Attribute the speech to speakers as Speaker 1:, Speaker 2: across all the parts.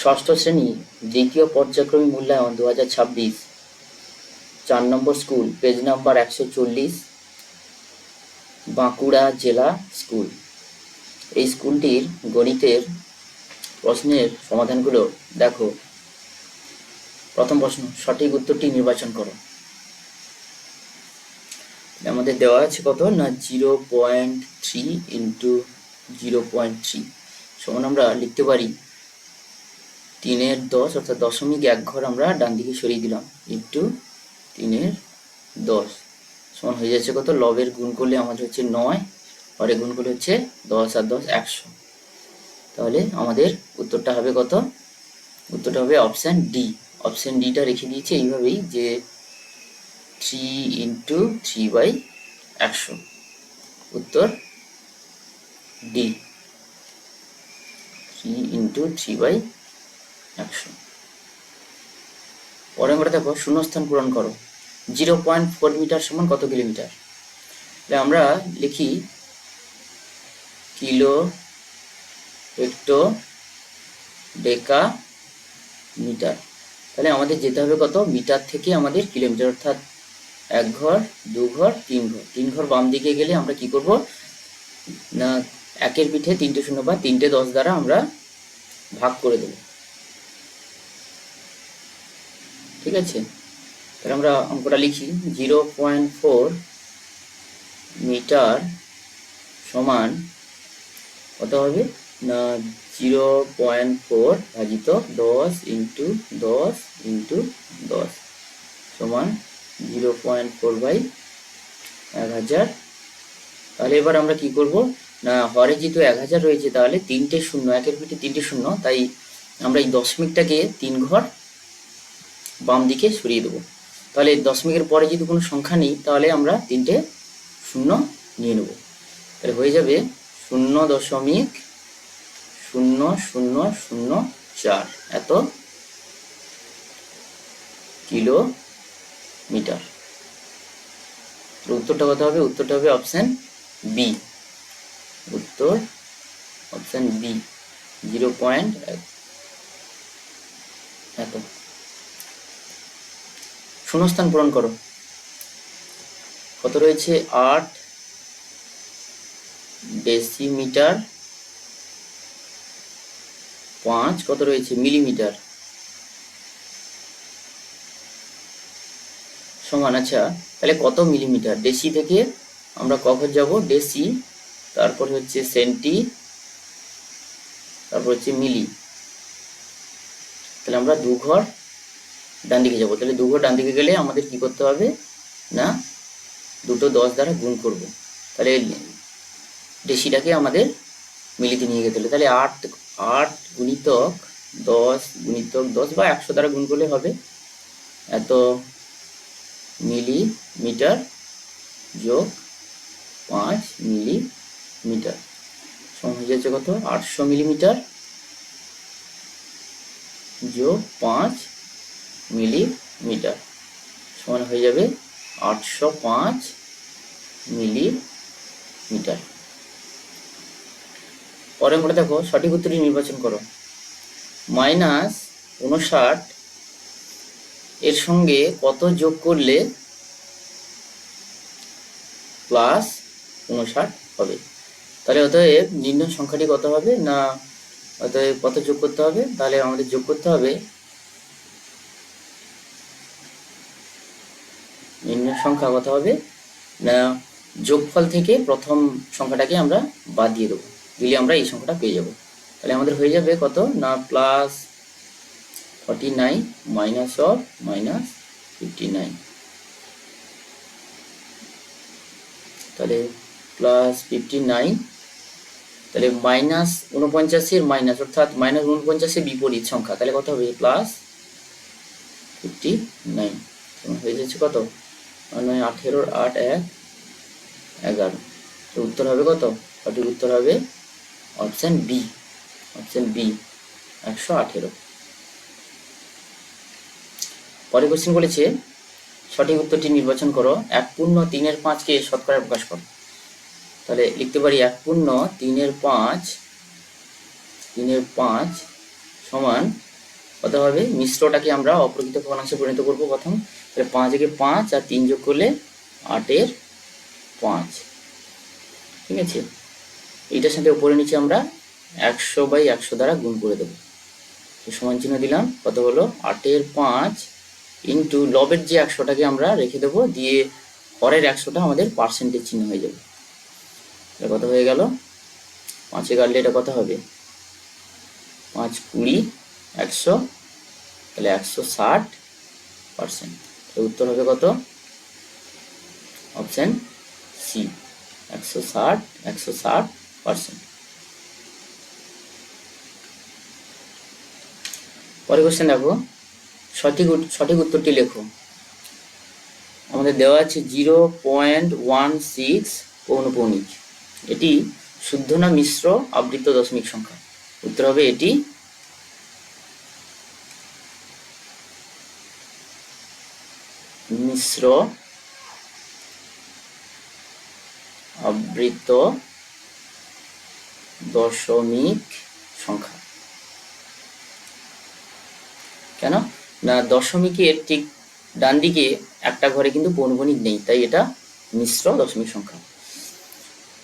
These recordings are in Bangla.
Speaker 1: ষষ্ঠ শ্রেণী দ্বিতীয় পর্যায়ক্রমিক মূল্যায়ন 2026, 4 নম্বর স্কুল, পেজ নাম্বার 140, বাঁকুড়া জেলা স্কুল। এই স্কুলটির গণিতের প্রশ্নের সমাধানগুলো দেখো। প্রথম প্রশ্ন, সঠিক উত্তরটি নির্বাচন করো। আমাদের দেওয়া আছে কত না 0.3 ইন্টু 0.3 সমান আমরা লিখতে পারি 3/10 অর্থাৎ 0.1 ঘর আমরা ডান দিকে সরিয়ে দিলাম ইন্টু 3/10 সমান হয়ে যাচ্ছে কত, লবের গুণ করলে আমাদের হচ্ছে 9, পরে গুণ করলে হচ্ছে 10 আর 10 100। তাহলে আমাদের উত্তরটা হবে কত, উত্তরটা হবে অপশান ডি। অপশান ডিটা রেখে দিয়েছি এইভাবেই যে 3 ইন্টু 3/100, উত্তর ডি, 3 ইন্টু 3/100। পরে আমরা দেখো শূন্যস্থান পূরণ করো। 0.4 মিটার সমান কত কিলোমিটার? আমরা লিখি কিলো, হেক্টো, ডেকা, মিটার। তাহলে আমাদের যেতে হবে কত, মিটার থেকে আমাদের কিলোমিটার, অর্থাৎ 1 ঘর 2 ঘর 3 ঘর। 3 ঘর বাম দিকে গেলে আমরা কি করব না, 1-এর পিঠে 3টে শূন্য বা 3টে 10 দ্বারা আমরা ভাগ করে দেব। ঠিক আছে, তাহলে আমরা অঙ্কটা লিখি 0.4 মিটার সমান কত হবে না 0.4 ভাজিত 10 ইন্টু 10 ইন্টু 10 সমান 0.4/1000। তাহলে এবার আমরা কি করব না, হরে যেহেতু 1000 রয়েছে তাহলে 3টে শূন্য, 1-এর পিঠে 3টে শূন্য, তাই আমরা এই দশমিকটাকে 3 ঘর বাম দিকে সরিয়ে দেবো। তাহলে দশমিকের পরে যদি কোনো সংখ্যা নেই তাহলে আমরা 3টে শূন্য নিয়ে নেব। তাহলে হয়ে যাবে 0.0004 এত কিলোমিটার। উত্তরটা কত হবে, উত্তরটা হবে অপশন বি। উত্তর অপশন বি, 0. এত। শূন্যস্থান পূরণ করো। কত রয়েছে 8 ডেসিমিটার, 5 কত রয়েছে মিলিমিটার সমান। আচ্ছা, তাহলে কত মিলিমিটার? ডেসি থেকে আমরা কখন যাব, ডেসি, তারপর হচ্ছে সেন্টি, তারপর হচ্ছে মিলি। তাহলে আমরা 2 ঘর ডান দিকে যাব। তাহলে 2 ঘর ডান দিকে গেলে আমাদের কি করতে হবে না, দুটো 10 দ্বারা গুণ করব। তাহলে ডেসিটাকে আমাদের মিলিতে নিয়ে যেতে হলে তাহলে 8 গুণিতক 10 গুণিতক 10 বা 100 দ্বারা গুণ করলে হবে এত মিলিমিটার যোগ 5 মিলিমিটার সমান হয়ে যাচ্ছে কত, 800 মিলিমিটার যোগ 5 মিলিমিটার সমান হয়ে যাবে 805 মিলিমিটার। পরে আমরা দেখো সঠিক উত্তরটি নির্বাচন করো। -59 এর সঙ্গে কত যোগ করলে +59 হবে? তাহলে অতএব নির্ণয় সংখ্যাটি কত হবে না, অতএব কত যোগ করতে হবে, তাহলে আমাদের যোগ করতে হবে, নির্ণয় সংখ্যা কত হবে না, যোগফল থেকে প্রথম সংখ্যাটাকে আমরা বাদ দিয়ে দেবো, দিলে আমরা এই সংখ্যাটা পেয়ে যাব। তাহলে আমাদের হয়ে যাবে কত না +49 মাইনাস অফ -59, তাহলে +59, তাহলে -49 মাইনাস, অর্থাৎ -49 বিপরীত সংখ্যা, তাহলে কত হবে +59 হয়ে যাচ্ছে কত 18 8 1 11। তো উত্তর হবে কত, সঠিক উত্তর হবে অপশন বি, অপশন বি 118। পরে কোশ্চেন বলেছে সঠিক উত্তরটি নির্বাচন করো। 1/3/5 শতকরা প্রকাশ করো। তাহলে লিখতে পারি 1/3/5 সমান কত হবে, মিশ্রটাকে আমরা অপ্রকৃত ভগ্নাংশে পরিণত করবো প্রথম। তাহলে 5 একে 5 আর 3 যোগ করলে 8-এর 5। ঠিক আছে, এইটার সাথে উপরে নিচে আমরা 100/100 দ্বারা গুণ করে দেবো। সমান চিহ্ন দিলাম, কত হলো 8-এর 5 ইন্টু লবের যে 100টাকে আমরা রেখে দেবো, দিয়ে হরের 100টা আমাদের পার্সেন্টেজ চিহ্ন হয়ে যাবে। এটা কত হয়ে গেল, 5-এ কাটলে এটা কত হবে, 5 20 100, তাহলে 160%। উত্তর হবে কত, অপশন সি, 160%। পরে কোশ্চেন দেখো, সঠিক উত্তরটি লেখো। আমাদের দেওয়া আছে 0.16 পৌনঃপুনিক। এটি শুদ্ধ না মিশ্র আবৃত দশমিক সংখ্যা? উত্তর হবে এটি মিশ্র আবৃত দশমিক সংখ্যা। কেন না, দশমিকের ঠিক ডান দিকে একটা ঘরে কিন্তু পৌনঃপুনিক নেই, তাই এটা মিশ্র দশমিক সংখ্যা।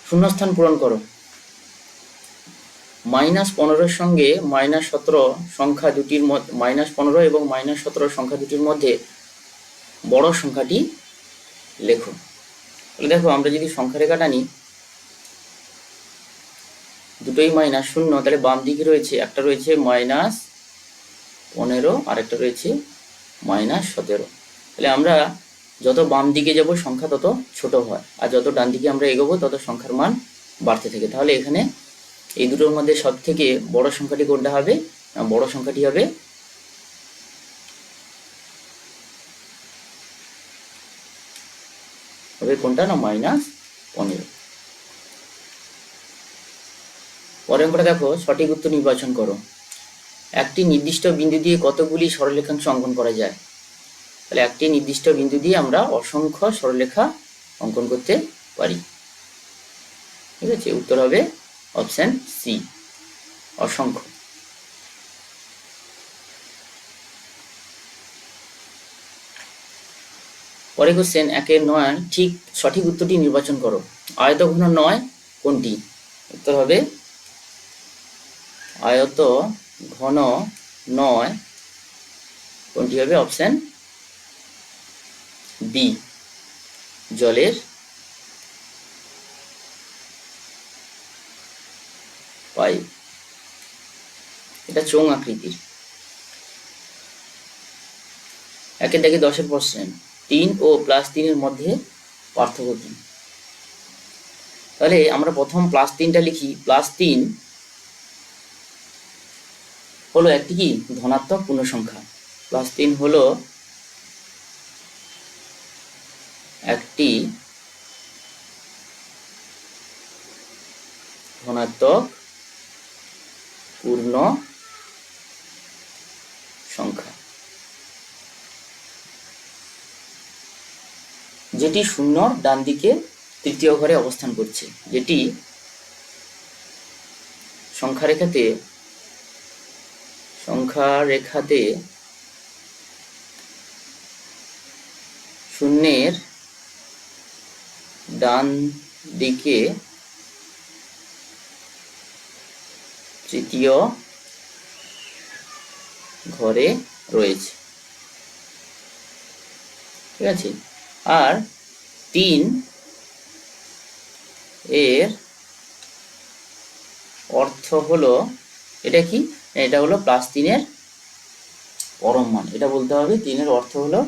Speaker 1: শূন্যস্থান পূরণ করো। -15 সঙ্গে -17 সংখ্যা দুটির মধ্যে, -15 এবং -17 সংখ্যা দুটির মধ্যে বড় সংখ্যাটি লেখো। তাহলে দেখো, আমরা যদি সংখ্যা রেখাটা নিই, দুটোই -0, তাহলে বাম দিকে রয়েছে, একটা রয়েছে -15 আর একটা রয়েছে -17। তাহলে আমরা যত বাম দিকে যাব সংখ্যা তত ছোট হয়, আর যত ডান দিকে আমরা এগোবো তত সংখ্যার মান বাড়তে থাকে। তাহলে এখানে এই দুটোর মধ্যে সব থেকে বড় সংখ্যাটি কোনটা হবে, বড় সংখ্যাটি হবে কোনটা না, -15। পরের অঙ্কটা দেখো, সঠিক উত্তর নির্বাচন করো। একটি নির্দিষ্ট বিন্দু দিয়ে কতগুলি সরলরেখাংশ অঙ্কন করা যায়? তাহলে একটি নির্দিষ্ট বিন্দু দিয়ে আমরা অসংখ্য সরলরেখা অঙ্কন করতে পারি। ঠিক আছে, উত্তর হবে অপশন সি, অসংখ্য। পরে কোশ্চেন 1-9 ঠিক সঠিক উত্তরটি নির্বাচন করো। আয়তঘন 9 কোনটি? উত্তর হবে আয়তঘন 9 কোনটি হবে, অপশন বি, জলের পাইপ। এটা চোঙ আকৃতির। 1-এর দাগে 10-এর প্রশ্ন, 3 ও +3 এর মধ্যে পার্থক্য কি? তাহলে আমরা প্রথম +3টা লিখি। +3 হলো একটি কি ধনাত্মক পূর্ণ সংখ্যা। +3 হলো একটি ধনাত্মক পূর্ণ সংখ্যা, যেটি শূন্যর ডান দিকে তৃতীয় ঘরে অবস্থান করছে, যেটি সংখ্যা রেখাতে শূন্যের ডান দিকে তৃতীয় ঘরে রয়েছে। ঠিক আছে, আর 3 এর অর্থ হলো, এটা কি, এটা হলো +3 এর পরম মান। এটা বলতে হবে 3 এর অর্থ হলো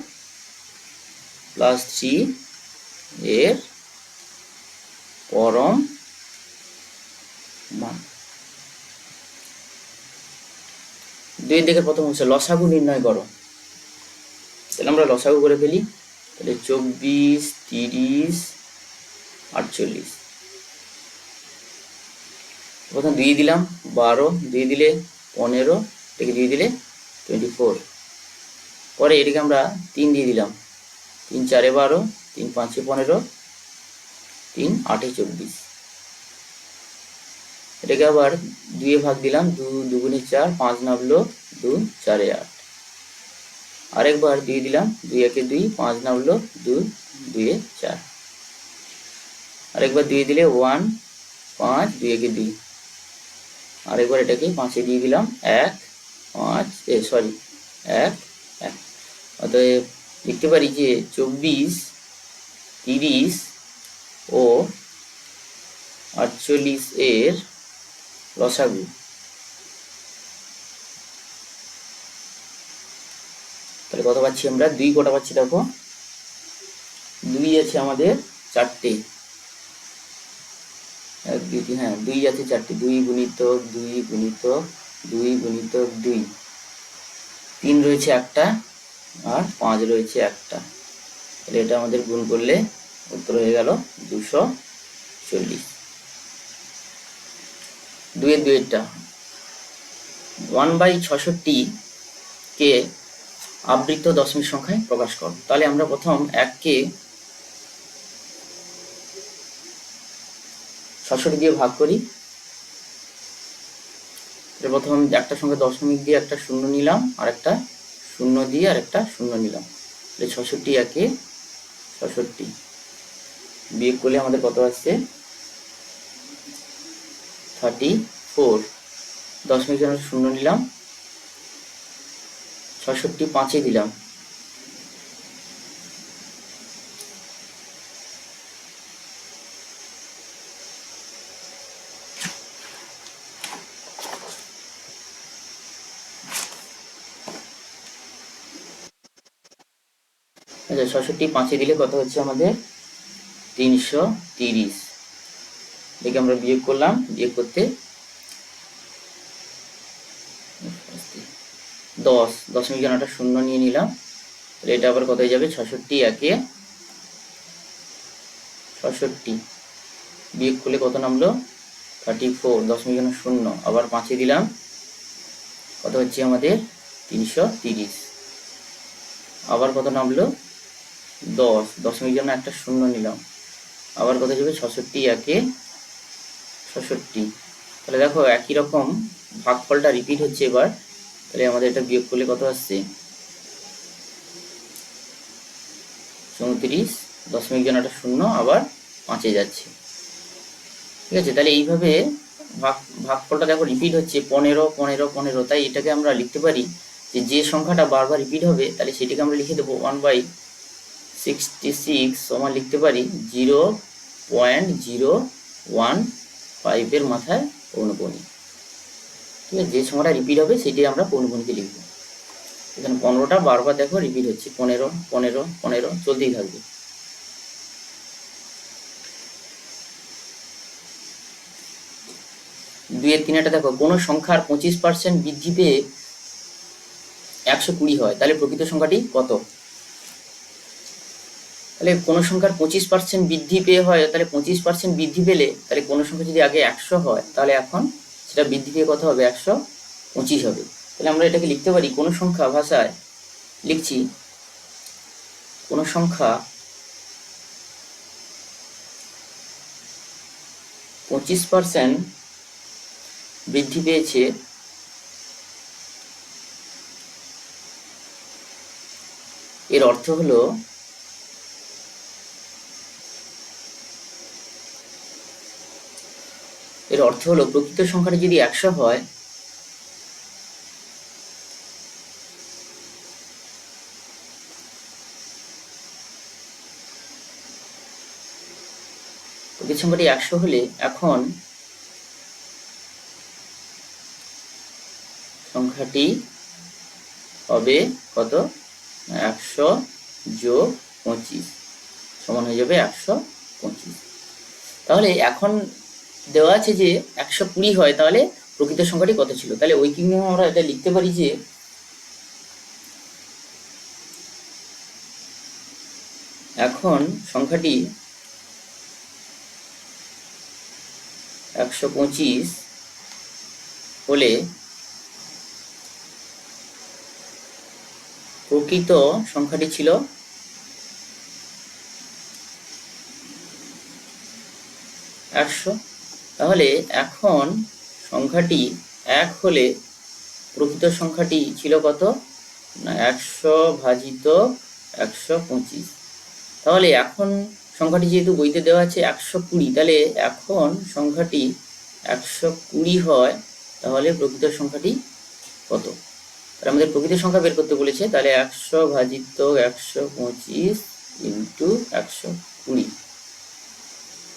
Speaker 1: +3 এর পরম মান। 2 দিকে প্রথম হচ্ছে লসাগু নির্ণয় করো। তাহলে আমরা লসাগু করে ফেলি। তাহলে 24, 30, 48। প্রথম 2 দিলাম, 12, 2 দিলে 15, এটাকে 2 দিলে 24। পরে এটাকে আমরা 3 দিয়ে দিলাম, 3 4 12, 3 5 15, 3 8 24। এটাকে আবার 2 ভাগ দিলাম, 2 2 4, 5 নামলো 2 4 8। আরেকবার 2 দিলাম, 2 1 2, 5 নামলো 2 2 4। আরেকবার 2 দিলে 1 5, 2 1 2। আরেকবার এটাকে 5 দিয়ে দিলাম, 1 5 1 1। অতএব লিখতে পারি যে 24 30 ও 48 এর লসাগু। তাহলে কত পাচ্ছি আমরা? 2 কটা পাচ্ছি দেখো, 2 আছে আমাদের 4টে, 1 2 3, হ্যাঁ 2 আছে 4টে, 2 গুণিতক 2 গুণিতক 2 গুণিতক 2, 3 রয়েছে একটা আর 5 রয়েছে একটা। তাহলে এটা আমাদের গুণ করলে উত্তর হয়ে গেল 240। 2 এর 2 এরটা 1/66 কে আবৃত দশমিক সংখ্যায় প্রকাশ কর। তাহলে আমরা প্রথম 1 কে 66 দিয়ে ভাগ করি। প্রথম একটা সংখ্যা দশমিক দিয়ে একটা শূন্য নিলাম, আর একটা শূন্য দিয়ে আর একটা শূন্য নিলাম। তাহলে 66 একে 66 বিয়োগ করলে আমাদের কত আসছে? 34। দশমিক জন্য শূন্য নিলাম, 66 5-এ দিলাম, আচ্ছা 66 5-এ দিলে কত হচ্ছে আমাদের? 330। দেখে আমরা বিয়োগ করলাম, বিয়োগ করতে 10 দশমিক জন্য শূন্য নিয়ে নিলাম। তাহলে এটা আবার কত হয়ে যাবে? 66 একে 66 বিয়োগ করলে কত নামলো? 34 দশমিক জন্য শূন্য, আবার 5-এ দিলাম, কত হচ্ছে আমাদের? 330। আবার কত নামলো? 10 দশমিক জন্য একটা শূন্য নিলাম, আবার কত যাবে? 66 একে 66। তাহলে দেখো একই রকম ভাগফলটা রিপিট হচ্ছে এবার। তাহলে আমাদের এটা বিয়োগ করলে কত আসছে? 34 দশমিক জন্য একটা শূন্য, আবার 5-এ যাচ্ছে। ঠিক আছে, তাহলে এইভাবে ভাগফলটা দেখো রিপিট হচ্ছে 15 15 15। তাই এটাকে আমরা লিখতে পারি যে সংখ্যাটা বারবার রিপিট হবে তাহলে সেটাকে আমরা লিখে দেবো 1/66 সমান লিখতে পারি 0.015 এর মাথায় পৌনঃপুনি। ঠিক আছে, যে সংখ্যাটা রিপিট হবে সেটাই আমরা পৌনঃপুনিতে লিখবো। এখানে 15টা বারবার দেখো রিপিট হচ্ছে, 15 15 15 চলতেই থাকবে। 2 এর 3 দেখো, কোনো সংখ্যার 25% বৃদ্ধি পেয়ে 120 হয়, তাহলে প্রকৃত সংখ্যাটি কত? তাহলে কোনো সংখ্যার 25% বৃদ্ধি পেয়ে হয়, তাহলে 25% বৃদ্ধি পেলে তাহলে কোনো সংখ্যা যদি আগে 100 হয় তাহলে এখন সেটা বৃদ্ধি পেয়ে কত হবে? 125 হবে। তাহলে আমরা এটাকে লিখতে পারি, কোনো সংখ্যা ভাষায় লিখছি, কোনো সংখ্যা 25% বৃদ্ধি পেয়েছে এর অর্থ হলো প্রকৃত সংখ্যাটা যদি 100 হয় প্রকৃত সংখ্যাটি 100 হলে এখন সংখ্যাটি হবে কত? 100 যোগ 25 সমান হয়ে যাবে 125। তাহলে এখন দেওয়া আছে যে 120 হয়, তাহলে প্রকৃত সংখ্যাটি কত ছিল? তাহলে ঐকিক নিয়মে আমরা এটা লিখতে পারি যে এখন সংখ্যাটি 125 হলে প্রকৃত সংখ্যাটি ছিল 100। তাহলে এখন সংখ্যাটি 1 হলে প্রকৃত সংখ্যাটি ছিল কত? না 100 ভাজিত 125। তাহলে এখন সংখ্যাটি যেহেতু বইতে দেওয়া আছে 120, তাহলে এখন সংখ্যাটি 120 হয়, তাহলে প্রকৃত সংখ্যাটি কত? তাহলে আমাদের প্রকৃত সংখ্যা বের করতে বলেছে, তাহলে 100 ভাজিত 125 ইন্টু 120।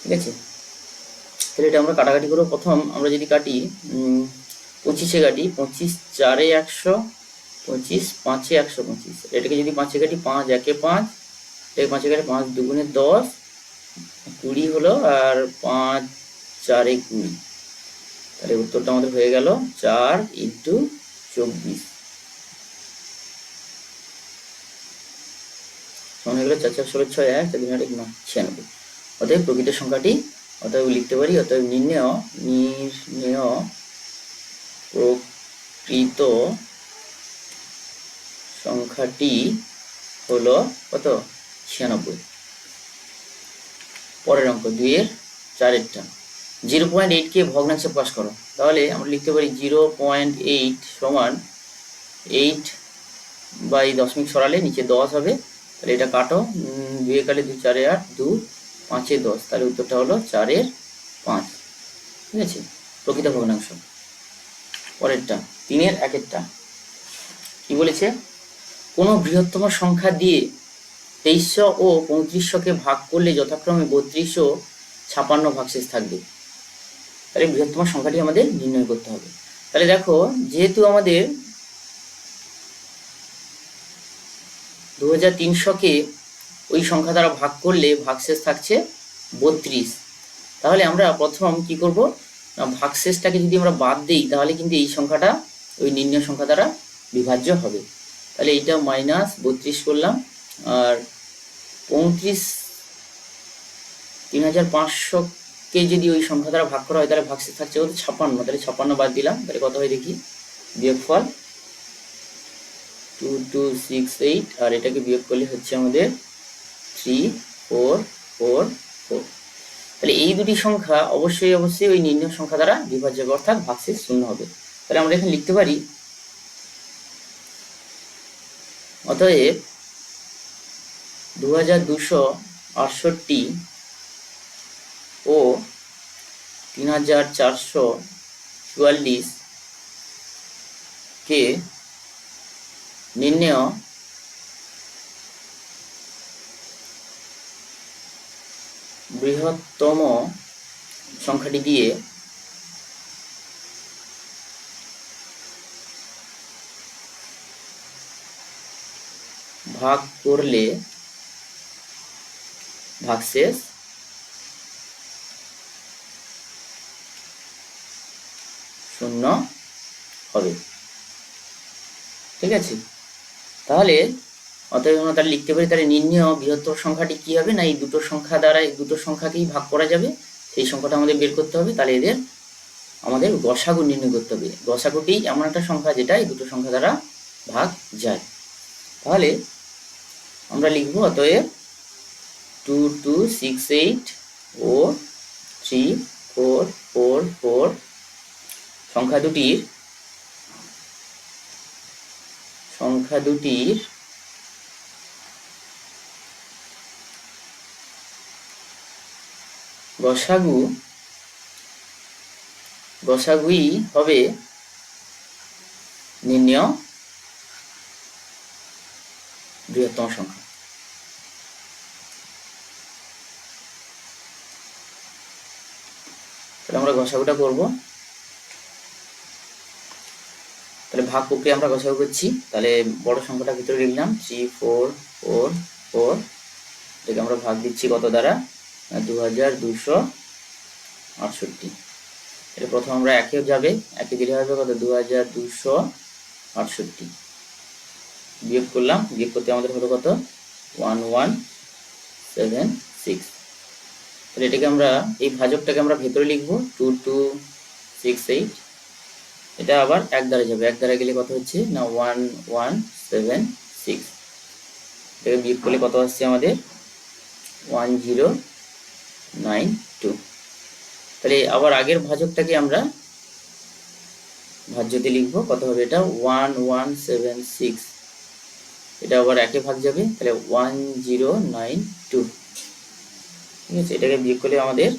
Speaker 1: ঠিক আছে, তাহলে এটা আমরা কাটাকাটি করবো। প্রথম আমরা যদি কাটি 25-এ কাটি, 25 4-এ 100, 25 5-এ 125। এটাকে যদি 5-এ কাটি, 5 1-এ 5, এটাকে 5-এ কাটি 5 2 10, 20 হলো, আর 5 4-এ 20। তাহলে উত্তরটা আমাদের হয়ে গেল 4 ইন্টু 24 সমান হয়ে গেল 4 4 16 6 1 4 3 8 96। অতএব প্রকৃত সংখ্যাটি, অতএব লিখতে পারি, অতএব নির্ণেয় প্রকৃত সংখ্যাটি হলো কত? 96। পরের অঙ্ক 2-এর 4-এরটা, 0.8কে ভগ্নাংশে প্রকাশ করো। তাহলে আমরা লিখতে পারি 0.8 সমান 8 বাই দশমিক সরালে নিচে 10 হবে। তাহলে এটা কাটো, 2 কাটলে 2 4-এ 8, 2 5-এ 10, তাহলে উত্তরটা হলো 4-এর 5। ঠিক আছে, প্রকৃত ভগ্নাংশ। পরেরটা 3-এর 1-এরটা কি বলেছে? কোনো বৃহত্তম সংখ্যা দিয়ে 2300 ও 3500-কে ভাগ করলে যথাক্রমে 32 ও 56 ভাগশেষ থাকবে। তাহলে বৃহত্তম সংখ্যাটি আমাদের নির্ণয় করতে হবে। তাহলে দেখো, যেহেতু আমাদের 2300-কে ওই সংখ্যা দ্বারা ভাগ করলে ভাগশেষ থাকছে 32, তাহলে আমরা প্রথম কি করব? ভাগশেষটাকে যদি আমরা বাদ দিই, তাহলে কিন্তু এই সংখ্যাটা ওই নির্ণয় সংখ্যা দ্বারা বিভাজ্য হবে। তাহলে এইটা -32 করলাম, আর 3500কে যদি ওই সংখ্যা দ্বারা ভাগ করা হয়, তাহলে ভাগশেষ থাকছে কত? 56। তাহলে 56 বাদ দিলাম, তাহলে কত হয় দেখি, বিয়োগফল 2268, আর এটাকে বিয়োগ করলে হচ্ছে আমাদের 3444। তাহলে এই দুটি সংখ্যা অবশ্যই ওই নির্ণয় সংখ্যা দ্বারা বিভাজ্য, অর্থাৎ ভাগশেষ 0 হবে। তাহলে আমরা এখানে লিখতে পারি, অতএব 2268 ও 3444 কে নির্ণেয় বৃহত্তম সংখ্যাটি দিয়ে ভাগ করলে ভাগশেষ 0 হবে। ঠিক আছে, তাহলে অতএব আমরা তাহলে লিখতে পারি, তাহলে নির্ণেয় বৃহত্তম সংখ্যাটি কি হবে? না এই দুটো সংখ্যা দ্বারা, এই দুটো সংখ্যাকেই ভাগ করা যাবে, সেই সংখ্যাটা আমাদের বের করতে হবে। তাহলে এদের আমাদের গসাগু নির্ণয় করতে হবে। গসাগুটি এমন একটা সংখ্যা যেটা এই দুটো সংখ্যা দ্বারা ভাগ যায়। তাহলে আমরা লিখব, অতএব 2268 ও 3444 সংখ্যা দুটির গসাগুই হবে নির্ণেয় বৃহত্তম সংখ্যা। তাহলে আমরা গসাগুটা করব। তাহলে ভাগ প্রক্রিয়া আমরা গসাগু করছি। তাহলে বড় সংখ্যাটা ভিতরে লিখলাম 3444, এটাকে আমরা ভাগ দিচ্ছি কত দ্বারা? 2268। এটা প্রথম আমরা একে যাবে, একে দিলে হবে কত? 2268। বিয়োগ করলাম, বিয়োগ করতে আমাদের হলো কত? 1176। তাহলে এটাকে আমরা, এই ভাজকটাকে আমরা ভেতরে লিখবো 2268। এটা আবার এক দ্বারা যাবে, এক দ্বারা গেলে কত হচ্ছে? না 1176। এটাকে বিয়োগ করলে কত আসছে আমাদের? 1092। তাহলে আবার আগের ভাজকটাকে আমরা ভাজ্যতে লিখবো, কত হবে এটা 1176, এটা আবার একে ভাগ যাবে, তাহলে 1092, ঠিক আছে। এটাকে বিয়োগ করলে আমাদের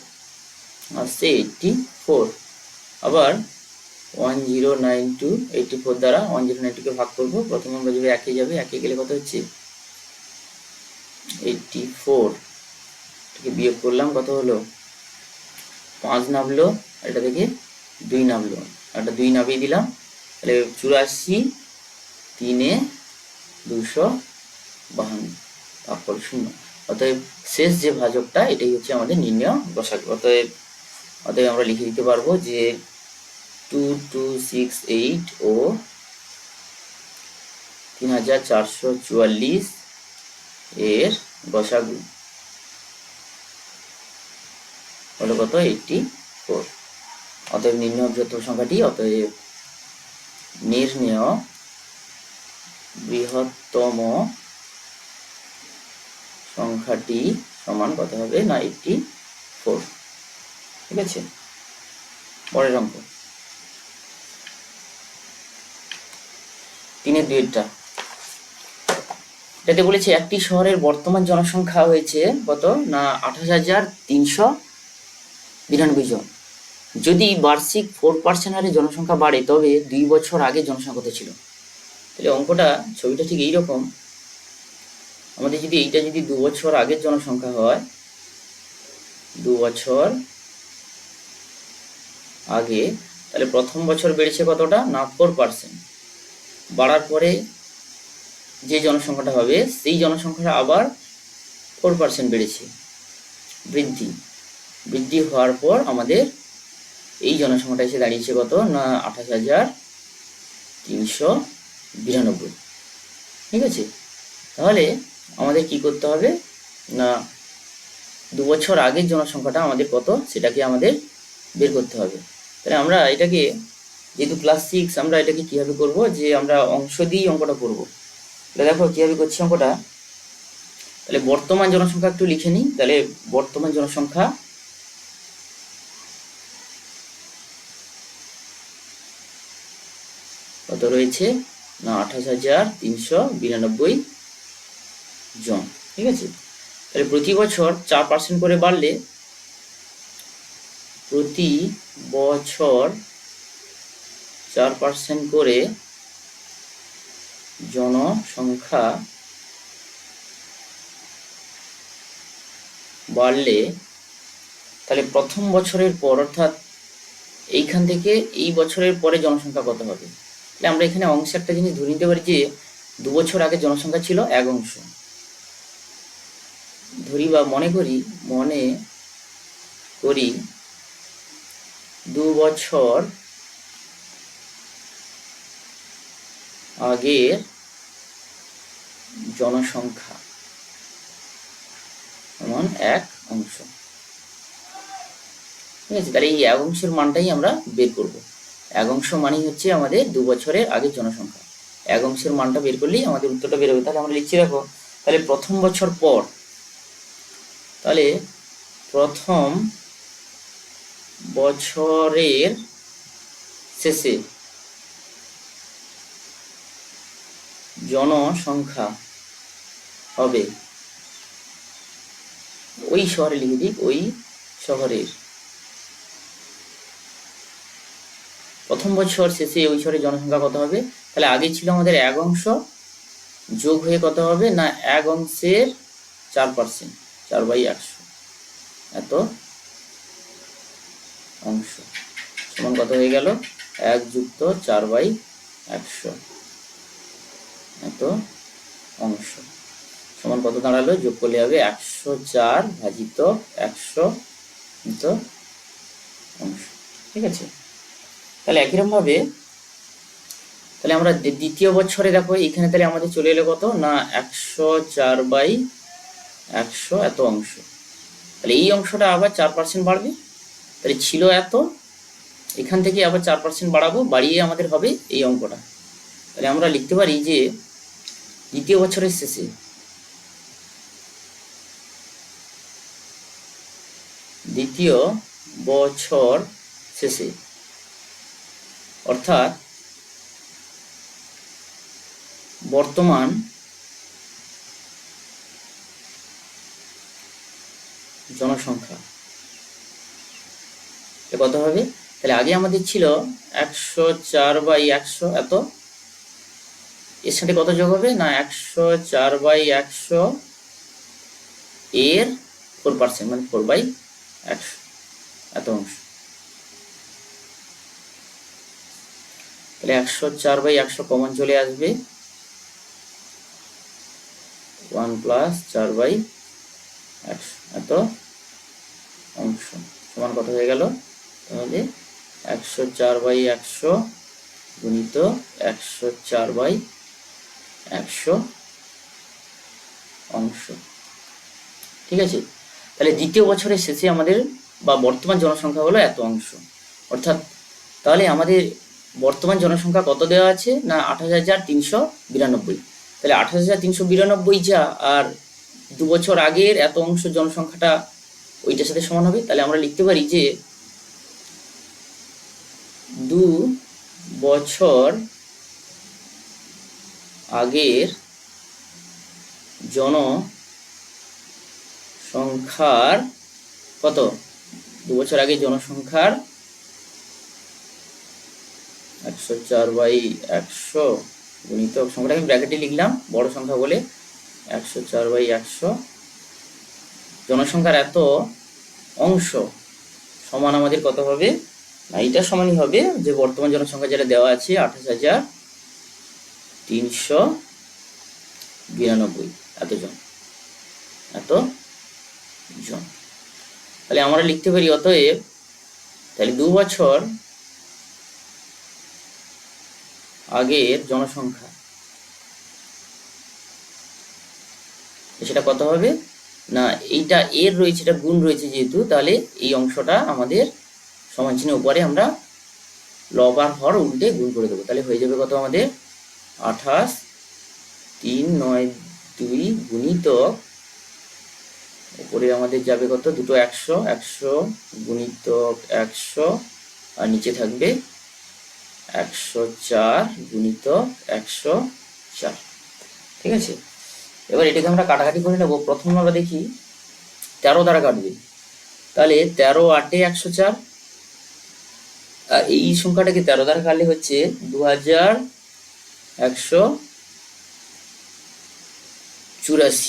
Speaker 1: আসছে 84। আবার 1092 84 দ্বারা 1092 ভাগ করবো, প্রথমে আমরা যাবে একে, যাবে একে গেলে কত হচ্ছে 84, এটাকে বিয়োগ করলাম, কত হলো 5 নামলো, এটা থেকে 2 নামলো, একটা 2 নামিয়ে দিলাম, তাহলে 84 3 252 ভাগফল 0। অতএব শেষ যে ভাজকটা এটাই হচ্ছে আমাদের নির্ণয় গসাগু। অতএব আমরা লিখে দিতে পারবো যে 2268 ও 3444 এর গসাগু হলো কত 84। অতএব নির্ণয় বৃহত্তম সংখ্যাটি, অতএব নির্ণয় বৃহত্তম সংখ্যাটি সমান কত হবে না 84, ঠিক আছে। পরের অঙ্ক 3-2 এটাতে বলেছে একটি শহরের বর্তমান জনসংখ্যা হয়েছে কত না 28,392 জন। যদি বার্ষিক 4% হারে জনসংখ্যা বাড়ে তবে 2 বছর আগে জনসংখ্যা কত ছিল। তাহলে অঙ্কটা ছবিটা ঠিক এইরকম, আমাদের যদি এইটা যদি 2 বছর আগের জনসংখ্যা হয়, 2 বছর আগে, তাহলে প্রথম বছর বেড়েছে কতটা না 4%, বাড়ার পরে যে জনসংখ্যাটা হবে সেই জনসংখ্যাটা আবার 4% বেড়েছে, বৃদ্ধি হওয়ার পর আমাদের এই জনসংখ্যাটা এসে দাঁড়িয়েছে কত না 28,392, ঠিক আছে। তাহলে আমাদের কি করতে হবে না 2 বছর আগের জনসংখ্যাটা আমাদের কত সেটাকে আমাদের বের করতে হবে। তাহলে আমরা এটাকে যেহেতু ক্লাস 6 আমরা এটাকে কিভাবে করব, যে আমরা অংশ দিয়েই অঙ্কটা করব। তাহলে দেখো কিভাবে করছি অঙ্কটা। তাহলে বর্তমান জনসংখ্যা একটু লিখে নিই। তাহলে বর্তমান জনসংখ্যা কত রয়েছে না 28,392 জন, ঠিক আছে। তাহলে প্রতি বছর 4% করে বাড়লে প্রতি বছর 4% করে জনসংখ্যা বাড়লে তাহলে প্রথম বছরের পর অর্থাৎ এইখান থেকে এই বছরের পরে জনসংখ্যা কত হবে। তাহলে আমরা এখানে অংশে একটা জিনিস ধরে নিতে পারি যে 2 বছর আগে জনসংখ্যা ছিল 1 অংশ, ধরি বা মনে করি 2 বছর আগের জনসংখ্যা সমান 1 অংশ, ঠিক আছে। তাহলে এই 1 অংশের মানটাই আমরা বের করব। 1 অংশ মানেই হচ্ছে আমাদের 2 বছরের আগের জনসংখ্যা। 1 অংশের মানটা বের করলেই আমাদের উত্তরটা বেরোবে। তাহলে আমরা লিখছি দেখো, তাহলে প্রথম বছর পর, তাহলে প্রথম বছরের শেষে জনসংখ্যা হবে, ওই শহরে লিখে দিই, ওই শহরের প্রথম বছর শেষে ওই শহরের জনসংখ্যা কত হবে। তাহলে আগে ছিল আমাদের 1 অংশ যোগ হয়ে কত হবে না 1 অংশের 4%, 4/100, এত অংশ সমান কত হয়ে গেল 1 যুক্ত 4/100, এত অংশ সমান কত দাঁড়ালো, যোগ করলে হবে 104 ভাজিত 100 এত অংশ, ঠিক আছে। তাহলে একইরকম ভাবে তাহলে আমরা দ্বিতীয় বছরে দেখো এখানে তাহলে আমাদের চলে এলো কত না 104/100 এত অংশ। তাহলে এই অংশটা আবার 4% বাড়বে, তাহলে ছিল এত, এখান থেকে আবার 4% বাড়াবো, বাড়িয়ে আমাদের হবে এই অঙ্কটা। তাহলে আমরা লিখতে পারি যে দ্বিতীয় বছরের শেষে দ্বিতীয় বছর শেষে, অর্থাৎ বর্তমান জনসংখ্যা কত হবে? তাহলে আগে আমাদের ছিল 104/100 এত, এর সাথে কত যোগ হবে না 104/100 এর 4%, মানে 4/100 এত অংশ। তাহলে 104/100 কমন চলে আসবে, 1 + 4/100 এত অংশ সমান কত হয়ে গেল? তাহলে 104/100 গুণিত 104/100 অংশ। ঠিক আছে, তাহলে দ্বিতীয় বছরের শেষে আমাদের বা বর্তমান জনসংখ্যা হলো এত অংশ। অর্থাৎ তাহলে আমাদের বর্তমান জনসংখ্যা কত দেওয়া আছে না 28,392। তাহলে 28,392 যা আর 2 বছর আগের এত অংশ জনসংখ্যাটা ওইটার সাথে সমান হবে। তাহলে আমরা লিখতে পারি যে 2 বছর আগের জনসংখ্যার কত, 2 বছর আগে জনসংখ্যার 104/100 গুণিত সংখ্যাটা আমি ব্র্যাকেটে লিখলাম বড় সংখ্যা বলে, 104/100 জনসংখ্যার এত অংশ সমান আমাদের কত হবে না এইটা সমানই হবে যে বর্তমান জনসংখ্যা যেটা দেওয়া আছে 28,392 এত জন। তাহলে আমরা লিখতে পারি অতএব তাহলে 2 বছর আগের জনসংখ্যা সেটা কত হবে না এইটা এর রয়েছে, এটা গুণ রয়েছে যেহেতু, তাহলে এই অংশটা আমাদের সমান চিহ্নের উপরে আমরা লব আর হর উল্টে গুণ করে দেবো। তাহলে হয়ে যাবে কত আমাদের 28,392 গুণিত উপরে আমাদের যাবে কত দুটো 100, 100 গুণিত 100 আর নিচে থাকবে 104 গুণিত 104। ঠিক আছে, এবার এটাকে আমরা কাটাকাটি করে নেবো। প্রথম আমরা দেখি 13 দ্বারা কাটবে, তাহলে 13 8 104, আর এই সংখ্যাটাকে 13 দ্বারা কাটলে হচ্ছে 2184।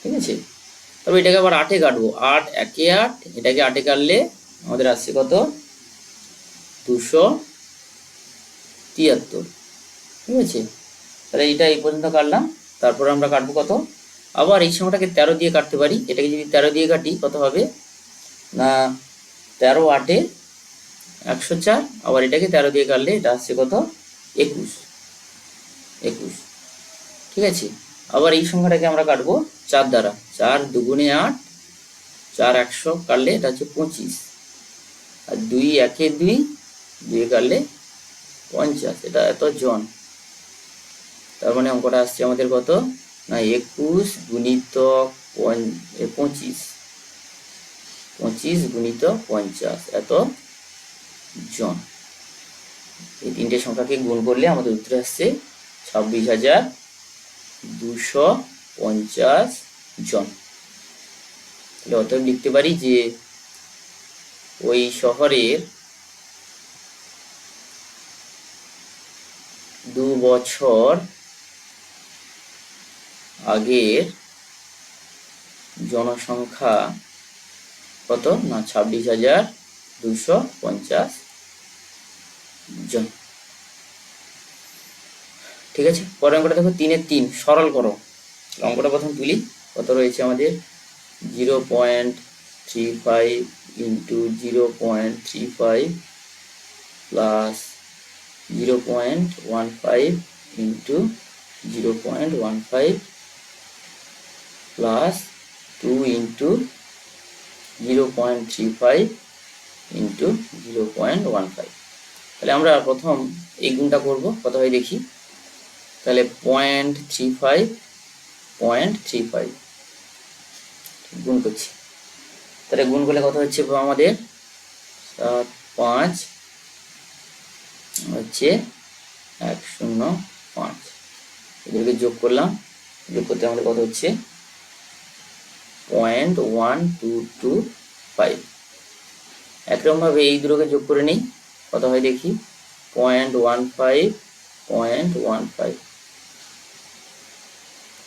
Speaker 1: ঠিক আছে, তবে এটাকে আবার 8 কাটবো, 8 1 8, এটাকে 8 কাটলে আমাদের আসছে কত 273। ঠিক আছে, তাহলে এটা এই পর্যন্ত কাটলাম। তারপরে আমরা কাটবো কত, আবার এই সংখ্যাটাকে 13 দিয়ে কাটতে পারি। এটাকে যদি 13 দিয়ে কাটি কত হবে না 13 8 104, আবার এটাকে 13 দিয়ে কাটলে এটা আসছে কত 21। ঠিক আছে, আবার এই সংখ্যাটাকে আমরা কাটবো 4 দ্বারা, 4 2 8, 4 100 কাটলে এটা হচ্ছে 25, আর 2 1 2, 2 কাটলে 50, এটা এত জন। তার মানে অঙ্কটা আসছে আমাদের কত না 21 গুণিত 25, 25 গুণিত 50 এত জন। এই তিনটে সংখ্যাকে গুণ করলে আমাদের উত্তর আসছে 26,250 জন। তাহলে অতএব লিখতে পারি যে ওই শহরের 2 বছর আগের জনসংখ্যা কত না 26,250 জন। ঠিক আছে, পরের অঙ্কটা দেখো 3 3, সরল করো। অঙ্কটা প্রথম তুলি, কত রয়েছে আমাদের 0.35 into 0.35 plus 0.15 into 0.15 plus 2 into 0.35 into 0.15। তাহলে আমরা প্রথম এই গুণটা করব, কত হয় দেখি। তাহলে 0.35 গুণ করছি, তাহলে গুণ করলে কত হচ্ছে আমাদের 7 5 হচ্ছে 105, এগুলোকে যোগ করলাম, যোগ করতে আমাদের কত হচ্ছে 0.1225। একরকম ভাবে এই দুটোকে যোগ করে নেই, কত হয় দেখি 0.15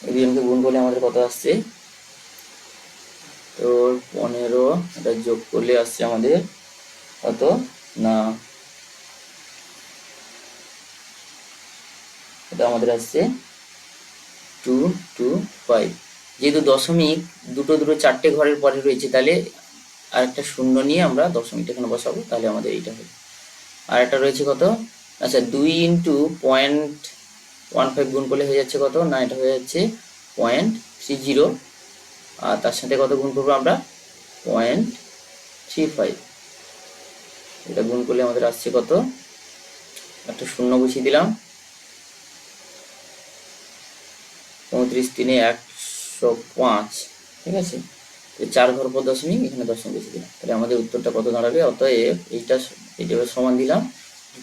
Speaker 1: এই দুজনকে গুণ করলে আমাদের কত আসছে, তো 15, এটা যোগ করলে আসছে আমাদের কত না, এটা আমাদের আসছে 225। যেহেতু দশমিক দুটো দুটো চারটে ঘরের পরে রয়েছে, তাহলে আর একটা শূন্য নিয়ে আমরা দশমিকটা এখানে বসাবো, তাহলে আমাদের এইটা হবে। আর একটা রয়েছে কত, আচ্ছা 2 ইন্টু 0.15 গুণ করলে হয়ে যাচ্ছে কত না, এটা হয়ে যাচ্ছে 0.30, আর তার সাথে কত গুণ করবো আমরা 0.35, এটা গুণ করলে আমাদের আসছে কত, একটা শূন্য বসিয়ে দিলাম, 35 3 105, ঠিক আছে, 4 ঘর পর দশমিক, এখানে দশমিক বসিয়ে দিলাম, তাহলে আমাদের উত্তরটা কত দাঁড়াবে, অতএব এইটা সমান দিলাম,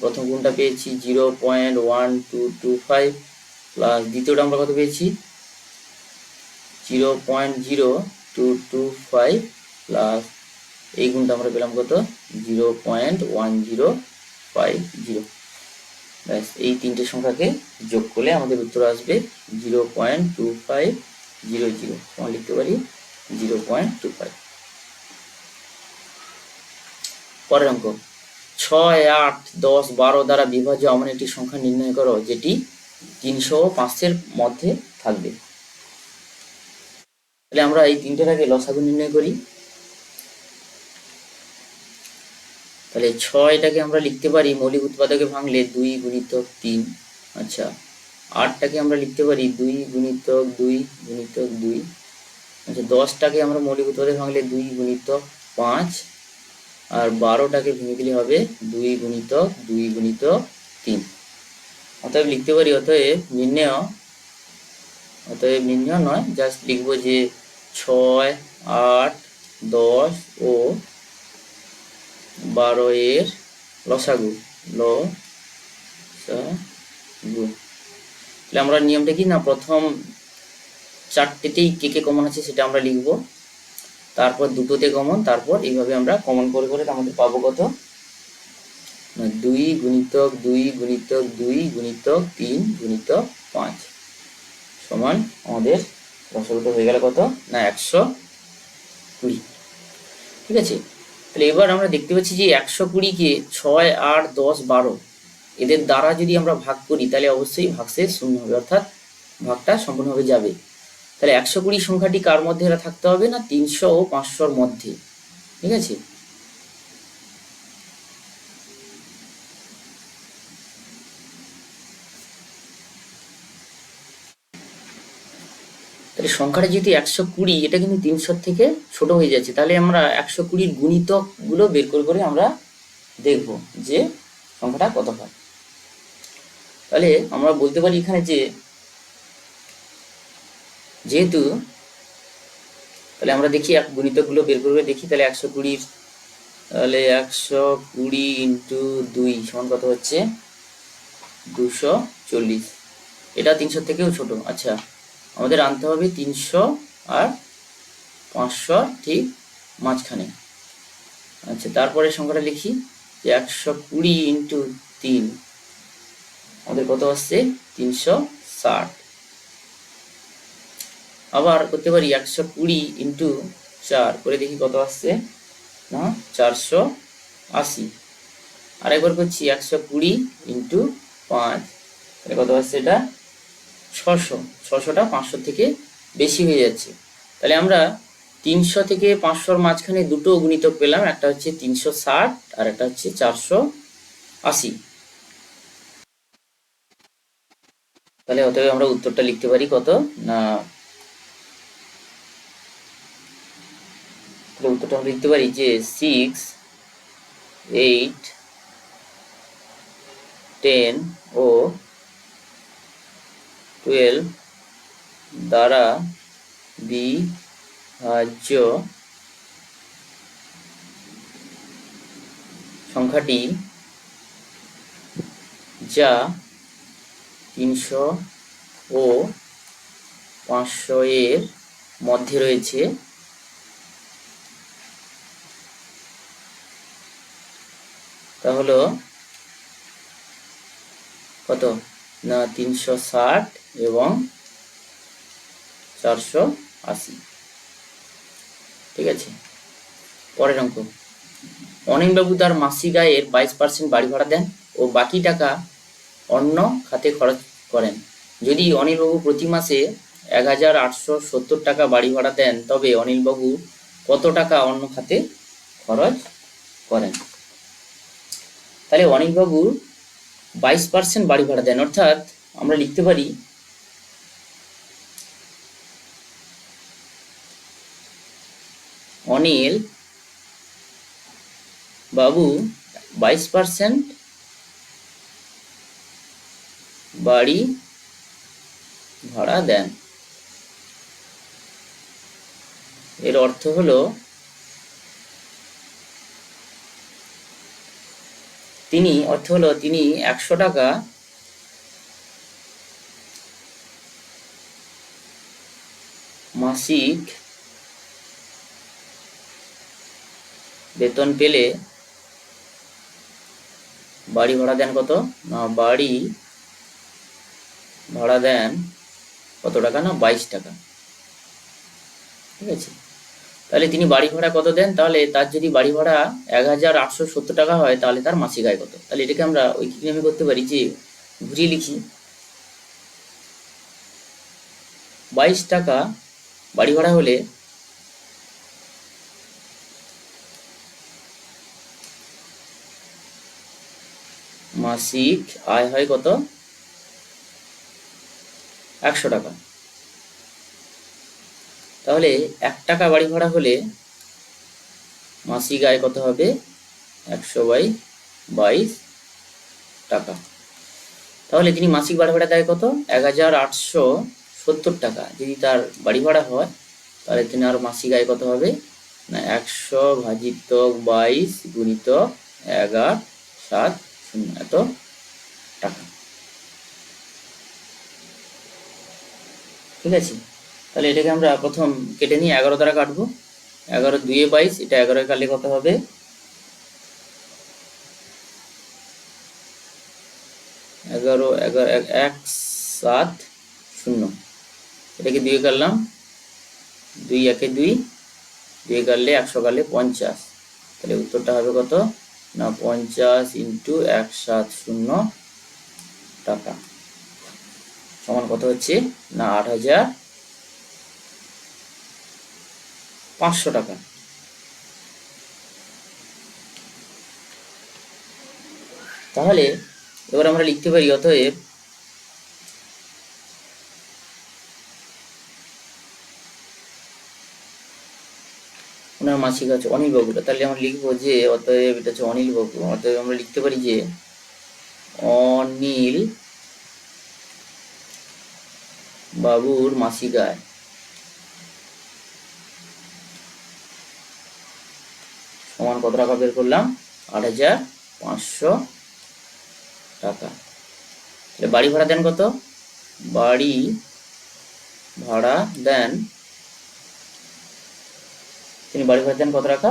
Speaker 1: প্রথম গুণটা পেয়েছি 0.1225 প্লাস দ্বিতীয়টা আমরা কত পেয়েছি 0.0225 প্লাস এই গুণটা আমরা পেলাম কত 0.1050, ব্যাস এই তিনটে সংখ্যাকে যোগ করলে আমাদের উত্তর আসবে 0.2500, আমরা লিখতে পারি 0.25। পরের অঙ্ক, 6 8 10 12 দ্বারা বিভাজ্য এমন একটি সংখ্যা নির্ণয় করো যেটি 300 ও 500 মধ্যে থাকবে। তাহলে আমরা এই তিনটের আগে লসাগু নির্ণয় করি। তাহলে 6টাকে আমরা লিখতে পারি মৌলিক উৎপাদকে ভাঙলে 2 গুণিতক 3, আচ্ছা 8টাকে আমরা লিখতে পারি 2 গুণিতক 2 গুণিতক 2, আচ্ছা 10টাকে আমরা মৌলিক উৎপাদকে ভাঙলে 2 গুণিতক 5, আর 12টাকে ভেঙে দিলে হবে 2 গুণিতক 2 গুণিতক 3। অতএব লিখতে পারি অতএব নির্ণয় নয়, জাস্ট লিখবো যে 6 8 10 ও 12 এর লসাগু, তাহলে আমরা নিয়মটা কি না, প্রথম চারটেতেই কে কে কমন আছে সেটা আমরা লিখবো, তারপর দুটোতে কমন, তারপর এইভাবে আমরা কমন করে করে আমাদের পাবো কত 2 গুণিতক 2 গুণিতক 2 গুণিতক 3 গুণিতক 5 সমান আমাদের লসাগুটা হয়ে গেল কত না 120, ঠিক আছে। তাহলে এবার আমরা দেখতে পাচ্ছি যে 120কে 6 8 10 12 এদের দ্বারা যদি আমরা ভাগ করি তাহলে অবশ্যই ভাগশেষ শূন্য হবে, অর্থাৎ ভাগটা সম্পূর্ণভাবে যাবে। তাহলে 120 সংখ্যাটি কার মধ্যে এটা থাকতে হবে না 300 ও 500 মধ্যে, ঠিক আছে। তাহলে সংখ্যাটা যেহেতু 120, এটা কিন্তু 300 থেকে ছোট হয়ে যাচ্ছে, তাহলে আমরা 120 গুণিতক গুলো বের করে করে আমরা দেখব যে সংখ্যাটা কত হয়। তাহলে আমরা বলতে পারি এখানে যে যেহেতু, তাহলে আমরা দেখি গুণিতক গুলো বের করে দেখি, তাহলে 120, তাহলে 120 ইন্টু 2 সমান কত হচ্ছে 240, এটা 300 থেকেও ছোট, আচ্ছা আমাদের আনতে হবে 300 আর 500 ঠিক মাঝখানে, আচ্ছা তারপরে সংখ্যাটা লিখি যে 120 ইন্টু 3 আমাদের কত আসছে 360, আবার করতে পারি 120 ইন্টু 4 করে দেখি কত আসছে না 480, আরেকবার করছি 120 ইন্টু 5, তাহলে কত আসছে এটা 600টা 500 থেকে বেশি হয়ে যাচ্ছে। তাহলে আমরা 300 থেকে 500 মাঝখানে দুটো গুণিতক পেলাম, একটা হচ্ছে 360 আর একটা হচ্ছে 480। তাহলে অতএব আমরা উত্তরটা লিখতে পারি কত না, তাহলে উত্তরটা আমরা লিখতে পারি যে 6 8 10 ও 12 দ্বারা বিভাজ্য সংখ্যাটি যা 300 ও 500 এর মধ্যে রয়েছে তা হলো কত না 360 এবং 480। ঠিক আছে, পরের অঙ্ক। অনিলবাবু তার মাসিক আয়ের 22% বাড়ি ভাড়া দেন ও বাকি টাকা অন্য খাতে খরচ করেন। যদি অনিলবাবু প্রতি মাসে 1870 টাকা বাড়ি ভাড়া দেন তবে অনিলবাবু কত টাকা অন্য খাতে খরচ করেন? তাহলে অনিলবাবু 22% বাড়ি ভাড়া দেন, অর্থাৎ আমরা লিখতে পারি অনিল বাবু 22% বাড়ি ভাড়া দেন। এর অর্থ হলো তিনি 100 টাকা মাসিক বেতন পেলে বাড়ি ভাড়া দেন কত না বাড়ি ভাড়া দেন কত টাকা না 22 টাকা। ঠিক আছে, তাহলে তিনি বাড়ি ভাড়া কত দেন, তাহলে তার যদি বাড়ি ভাড়া 1870 টাকা হয় তাহলে তার মাসিক আয় কত? তাহলে এটাকে আমরা ঐকিক নিয়মে করতে পারি যে ঘুরিয়ে লিখি 22 টাকা বাড়ি ভাড়া হলে মাসিক আয় হয় কত 100 টাকা। তাহলে 1 টাকা বাড়ি ভাড়া হলে মাসিক আয় কত হবে 100/22 টাকা। তাহলে তিনি মাসিক বাড়ি ভাড়া দেয় কত 1870 টাকা। যদি তার বাড়ি ভাড়া হয় তাহলে তিনি আর মাসিক আয় কত হবে না 100/22 গুণিতক 1,7,0 এত টাকা। ঠিক আছে, তাহলে এটাকে আমরা প্রথম কেটে নিয়ে 11 দ্বারা কাটবো। 11 2 22, এটা 11 কাটলে কত হবে 11 11 1,7,0। এটাকে 2 কাটলাম, 2 1 2, 2 কাটলে 100 কাটলে 50। তাহলে উত্তরটা হবে কত না 50 × 1,7,0 টাকা সমান কত হচ্ছে না 8,500 টাকা। তাহলে এবার আমরা লিখতে পারি অতএব ওনার মাসিক আছে অনিল বাবুটা, তাহলে আমরা লিখবো যে অতএব এটা হচ্ছে অনিল বাবু। অতএব আমরা লিখতে পারি যে অনিল বাবুর মাসিক আয় সমান কত টাকা বের করলাম 8,500 টাকা। বাড়ি ভাড়া দেন কত, বাড়ি ভাড়া দেন তিনি বাড়ি ভাড়া দেন কত টাকা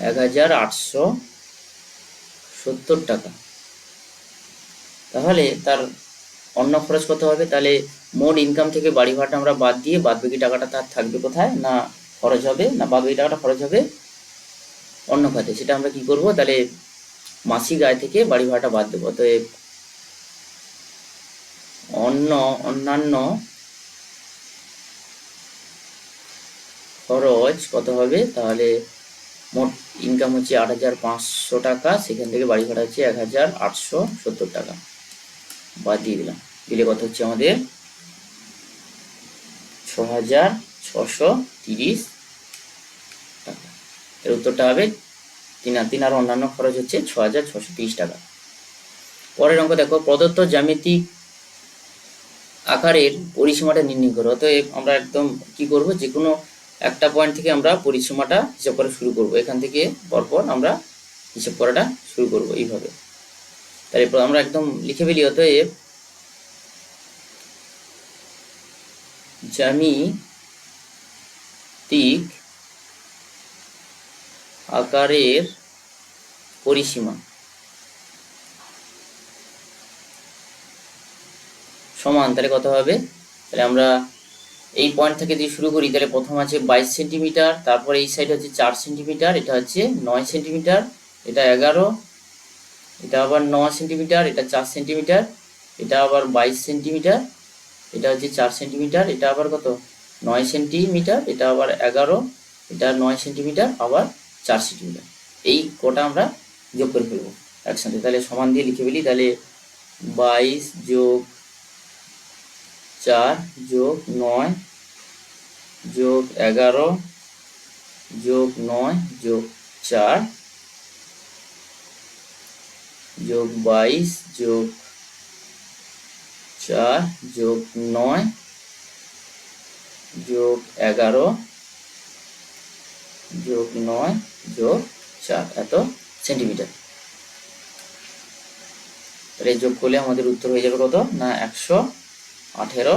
Speaker 1: 1,870 টাকা। তাহলে তার অন্য খরচ কত হবে, তাহলে মোট ইনকাম থেকে বাড়ি ভাড়াটা আমরা বাদ দিয়ে বাদ বাকি টাকাটা তার থাকবে কোথায় না খরচ হবে না বাদ বাকি টাকাটা খরচ হবে অন্য খাতে। সেটা আমরা কি করব, তাহলে মাসিক আয় থেকে বাড়ি ভাড়াটা বাদ দেবো। তো অন্যান্য খরচ কত হবে, তাহলে মোট ইনকাম হচ্ছে 8,500 টাকা, সেখান থেকে বাড়ি ভাড়া হচ্ছে 1,870 টাকা, বাদ দিয়ে দিলাম। দিলে কত হচ্ছে আমাদের 6,630 টাকা। এর উত্তরটা হবে 3 আর অন্যান্য খরচ হচ্ছে 6,630 টাকা। পরের অঙ্ক দেখো, প্রদত্ত জ্যামিতিক আকারের পরিসীমাটা নির্ণয় করো। অতএব আমরা একদম কি করব, যে কোনো একটা পয়েন্ট থেকে আমরা পরিসীমাটা হিসাব করা শুরু করব, এখান থেকে পরপর আমরা হিসাব করাটা শুরু করব এইভাবে। তাহলে আমরা একদম লিখে ফেলি, অতএব জ্যামিতিক আকারের পরিসীমা সমান, তাহলে কত হবে? তাহলে আমরা এই পয়েন্ট থেকে যদি শুরু করি, তাহলে প্রথম আছে 22 সেন্টিমিটার, তারপরে এই সাইড হচ্ছে 4 সেন্টিমিটার, এটা হচ্ছে 9 সেন্টিমিটার, এটা 11, এটা আবার 9 সেন্টিমিটার, এটা 4 সেন্টিমিটার, এটা আবার 22 সেন্টিমিটার, এটা হচ্ছে 4 সেন্টিমিটার, এটা আবার কত 9 সেন্টিমিটার, এটা আবার 11, এটা 9 সেন্টিমিটার, আবার 4 সেন্টিমিটার। এই কটা আমরা যোগ করে ফেলবো একসাথে। তাহলে সমান দিয়ে লিখে ফেলি, তাহলে 22 যোগ 4 যোগ 9 যোগ 11 যোগ 9 যোগ 4 যোগ 22 যোগ 4 যোগ 9 যোগ 11 যোগ 9 যোগ 4, এত সেন্টিমিটার। তাহলে যোগ করলে আমাদের উত্তর হয়ে যাবে কত না 118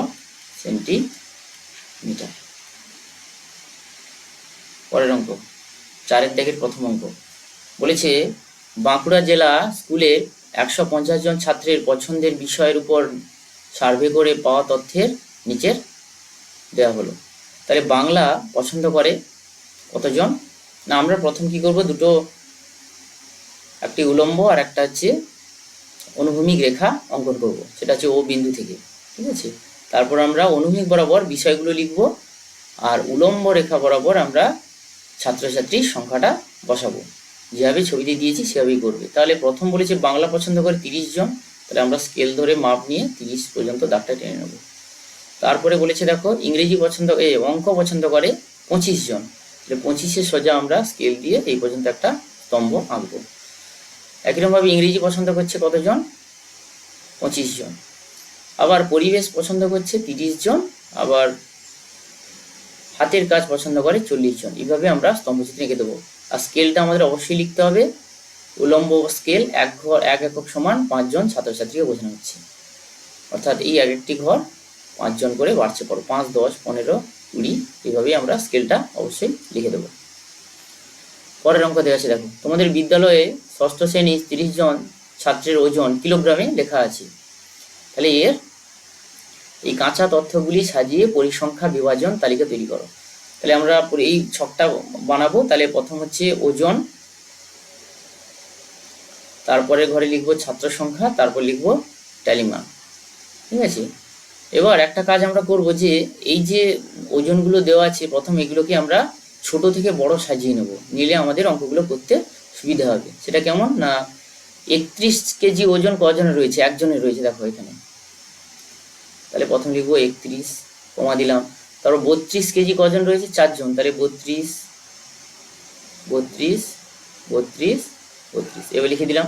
Speaker 1: সেন্টিমিটার। পরের অঙ্ক 4 দাগের প্রথম অঙ্ক বলেছে, বাঁকুড়া জেলা স্কুলে 150 জন ছাত্রের পছন্দের বিষয়ের উপর সার্ভে করে পাওয়া তথ্যের নিচের দেওয়া হলো। তাহলে বাংলা পছন্দ করে কতজন না, আমরা প্রথম কি করব, দুটো একটি উলম্ব আর একটা হচ্ছে অনুভূমিক রেখা অঙ্কন করব, সেটা হচ্ছে ও বিন্দু থেকে, ঠিক আছে। তারপর আমরা অনুভূমিক বরাবর বিষয়গুলো লিখব, আর উলম্ব রেখা বরাবর আমরা ছাত্রছাত্রীর সংখ্যাটা বসাবো, যেভাবে ছবিতে দিয়েছি সেভাবেই করবে। তাহলে প্রথম বলেছে বাংলা পছন্দ করে 30 জন, তাহলে আমরা স্কেল ধরে মাপ নিয়ে 30 পর্যন্ত দাগটা টেনে নেব। তারপরে বলেছে দেখো ইংরেজি পছন্দ অঙ্ক পছন্দ করে 25 জন, তাহলে 25-এর সোজা আমরা স্কেল দিয়ে এই পর্যন্ত একটা স্তম্ভ আঁকবো। একইরকমভাবে ইংরেজি পছন্দ করছে কতজন, 25 জন। আবার পরিবেশ পছন্দ করছে 30 জন, আবার হাতের কাজ পছন্দ করে 40 জন। এইভাবে আমরা স্তম্ভচিত্র এঁকে দেবো। আর স্কেলটা আমাদের অবশ্যই লিখতে হবে, উলম্ব স্কেল এক একক সমান 5 জন ছাত্রছাত্রীকে বোঝানো হচ্ছে, অর্থাৎ এই এক একটি ঘর 5 জন করে বাড়ছে পড়ো, 5, 10, 15, 20, এইভাবেই আমরা স্কেলটা অবশ্যই লিখে দেবো। পরের অঙ্ক দেওয়া আছে, দেখো তোমাদের বিদ্যালয়ে ষষ্ঠ শ্রেণী 30 জন ছাত্রের ওজন কিলোগ্রামে লেখা আছে। তাহলে এর এই কাঁচা তথ্যগুলি সাজিয়ে পরিসংখ্যা বিভাজন তালিকা তৈরি করো। তাহলে আমরা এই ছকটা বানাবো। তাহলে প্রথম হচ্ছে ওজন, তারপরে ঘরে লিখবো ছাত্র সংখ্যা, তারপর লিখবো ট্যালি মার্ক, ঠিক আছে। এবার একটা কাজ আমরা করব, যে এই যে ওজনগুলো দেওয়া আছে প্রথম এগুলোকে আমরা ছোট থেকে বড় সাজিয়ে নেব, নিলে আমাদের অঙ্কগুলো করতে সুবিধা হবে। সেটা কেমন না, 31 কেজি ওজন কজনের রয়েছে, একজনের রয়েছে দেখো এখানে, তাহলে প্রথম লিখবো 31, কমা দিলাম। তারপর 32 কেজি কজন রয়েছে, 4 জন, তাহলে 32, 32, 32, 32, এবার লিখে দিলাম,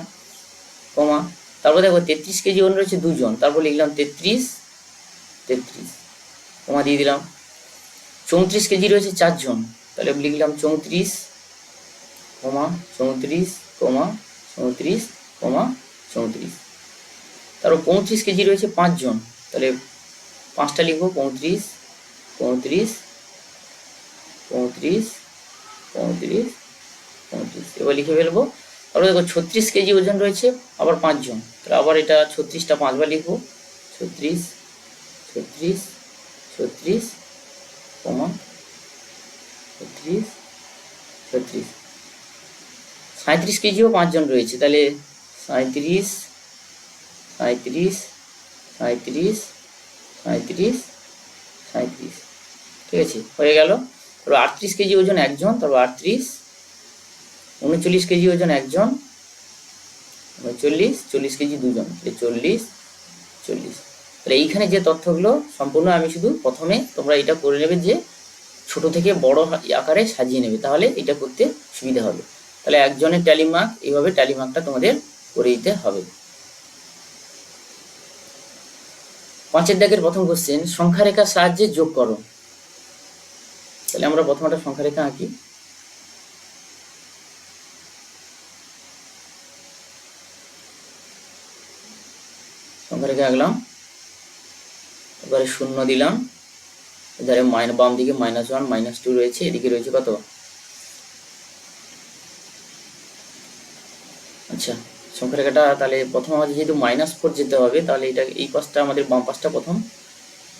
Speaker 1: কমা। তারপর দেখো 33 কেজি ওজন রয়েছে 2 জন, তারপর লিখলাম 33, 33, কমা দিয়ে দিলাম। 34 কেজি রয়েছে 4 জন, তাহলে লিখলাম 34, কমা 34, কমা 34, কমা 34। তারপর 35 কেজি রয়েছে 5 জন, তাহলে 5টা লিখবো, 35, 35, 35, 35, 35, এবার লিখে ফেলবো। তারপর দেখো 36 কেজি ওজন রয়েছে আবার 5 জন, তাহলে আবার এটা 36টা 5বার লিখবো, 36, 36, 36, কমা 36, 36। 37 কেজিও 5 জন রয়েছে, তাহলে 37, 37, 37, 37, 37, ঠিক আছে, হয়ে গেল। তারপর 38 কেজি ওজন একজন, তারপর 38, 39 কেজি ওজন একজন, 39, 40 কেজি 2 জন, 40, 40। তাহলে এইখানে যে তথ্যগুলো সম্পূর্ণ আমি শুধু প্রথমে তোমরা এটা করে নেবে, যে ছোট থেকে বড় আকারে সাজিয়ে নেবে, তাহলে এটা করতে সুবিধা হবে। তাহলে একজনের ট্যালি মার্ক, এইভাবে ট্যালি মার্কটা তোমাদের করে দিতে হবে। 5 দাগের প্রথম কোশ্চেন, সংখ্যা রেখার সাহায্যে যোগ করো। তাহলে তাহলে আমরা প্রথম একটা সংখ্যা রেখা আঁকি। সংখ্যা রেখা আঁকলাম, এবারে শূন্য দিলাম, এধারে বাম দিকে -1 -2 রয়েছে, এদিকে রয়েছে কত? আচ্ছা, সংখ্যা রেখাটা তাহলে প্রথম আমাদের যেহেতু -4 যেতে হবে, তাহলে এটা এই পাশটা আমাদের বাম পাশটা প্রথম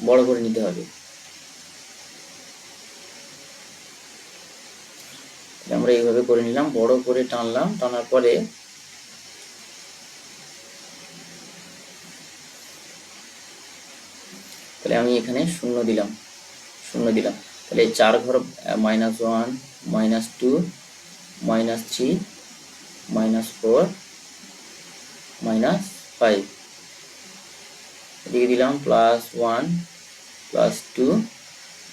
Speaker 1: বড় করে নিতে হবে। আমরা এইভাবে করে নিলাম, বড় করে টানলাম, টানার পরে তাহলে আমি এখানে শূন্য দিলাম, তাহলে 4 ঘর -1 -2 -3 -4 -5, এদিকে দিলাম +1 +2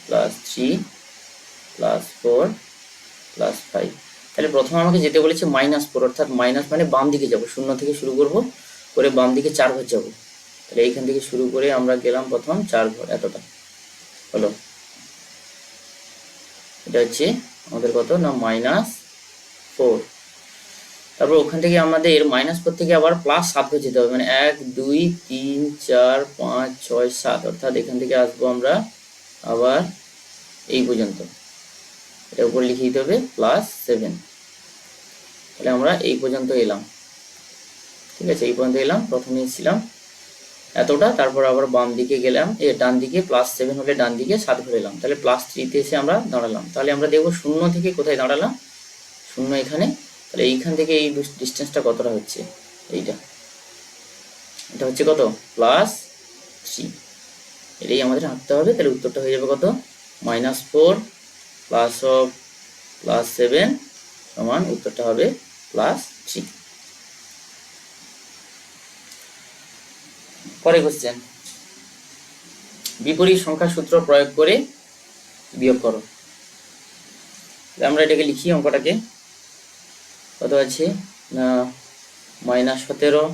Speaker 1: +3 +4 +5। তাহলে প্রথমে আমাকে যেতে বলেছে -4, অর্থাৎ মাইনাস মানে বাম দিকে যাব, শূন্য থেকে শুরু করব, করে বাম দিকে 4 ঘর যাব। তাহলে এইখান থেকে শুরু করে আমরা গেলাম প্রথম 4 ঘর, এতটা হলো। এটা হচ্ছে আমাদের কত না -4। তারপর ওখান থেকে আমাদের -4 থেকে আবার +7 ঘর যেতে হবে, মানে 1 2 3 4 5 6 7, অর্থাৎ এখান থেকে আসবো আমরা আবার এই পর্যন্ত, এটা উপরে লিখে দিতে হবে +7। তাহলে আমরা এই পর্যন্ত এলাম, ঠিক আছে, এই পর্যন্ত এলাম, প্রথমে এসেছিলাম এতটা, তারপর আবার বাম দিকে গেলাম, ডান দিকে +7 হলে ডান দিকে 7 ঘর এলাম, তাহলে +3 এসে আমরা দাঁড়ালাম। তাহলে আমরা দেখবো শূন্য থেকে কোথায় দাঁড়ালাম, শূন্য এখানে, তাহলে এইখান থেকে এই ডিস্টেন্সটা কতটা হচ্ছে, এটা হচ্ছে কত +3, এটাই আমাদের আঁকতে হবে। তাহলে উত্তরটা হয়ে যাবে কত, -4 +7 সমান উত্তরটা হবে +3। পরে কোশ্চেন, বিপরীত সংখ্যা সূত্র প্রয়োগ করে বিয়োগ করো। আমরা এটাকে লিখি, অঙ্কটাকে কত আছে না -17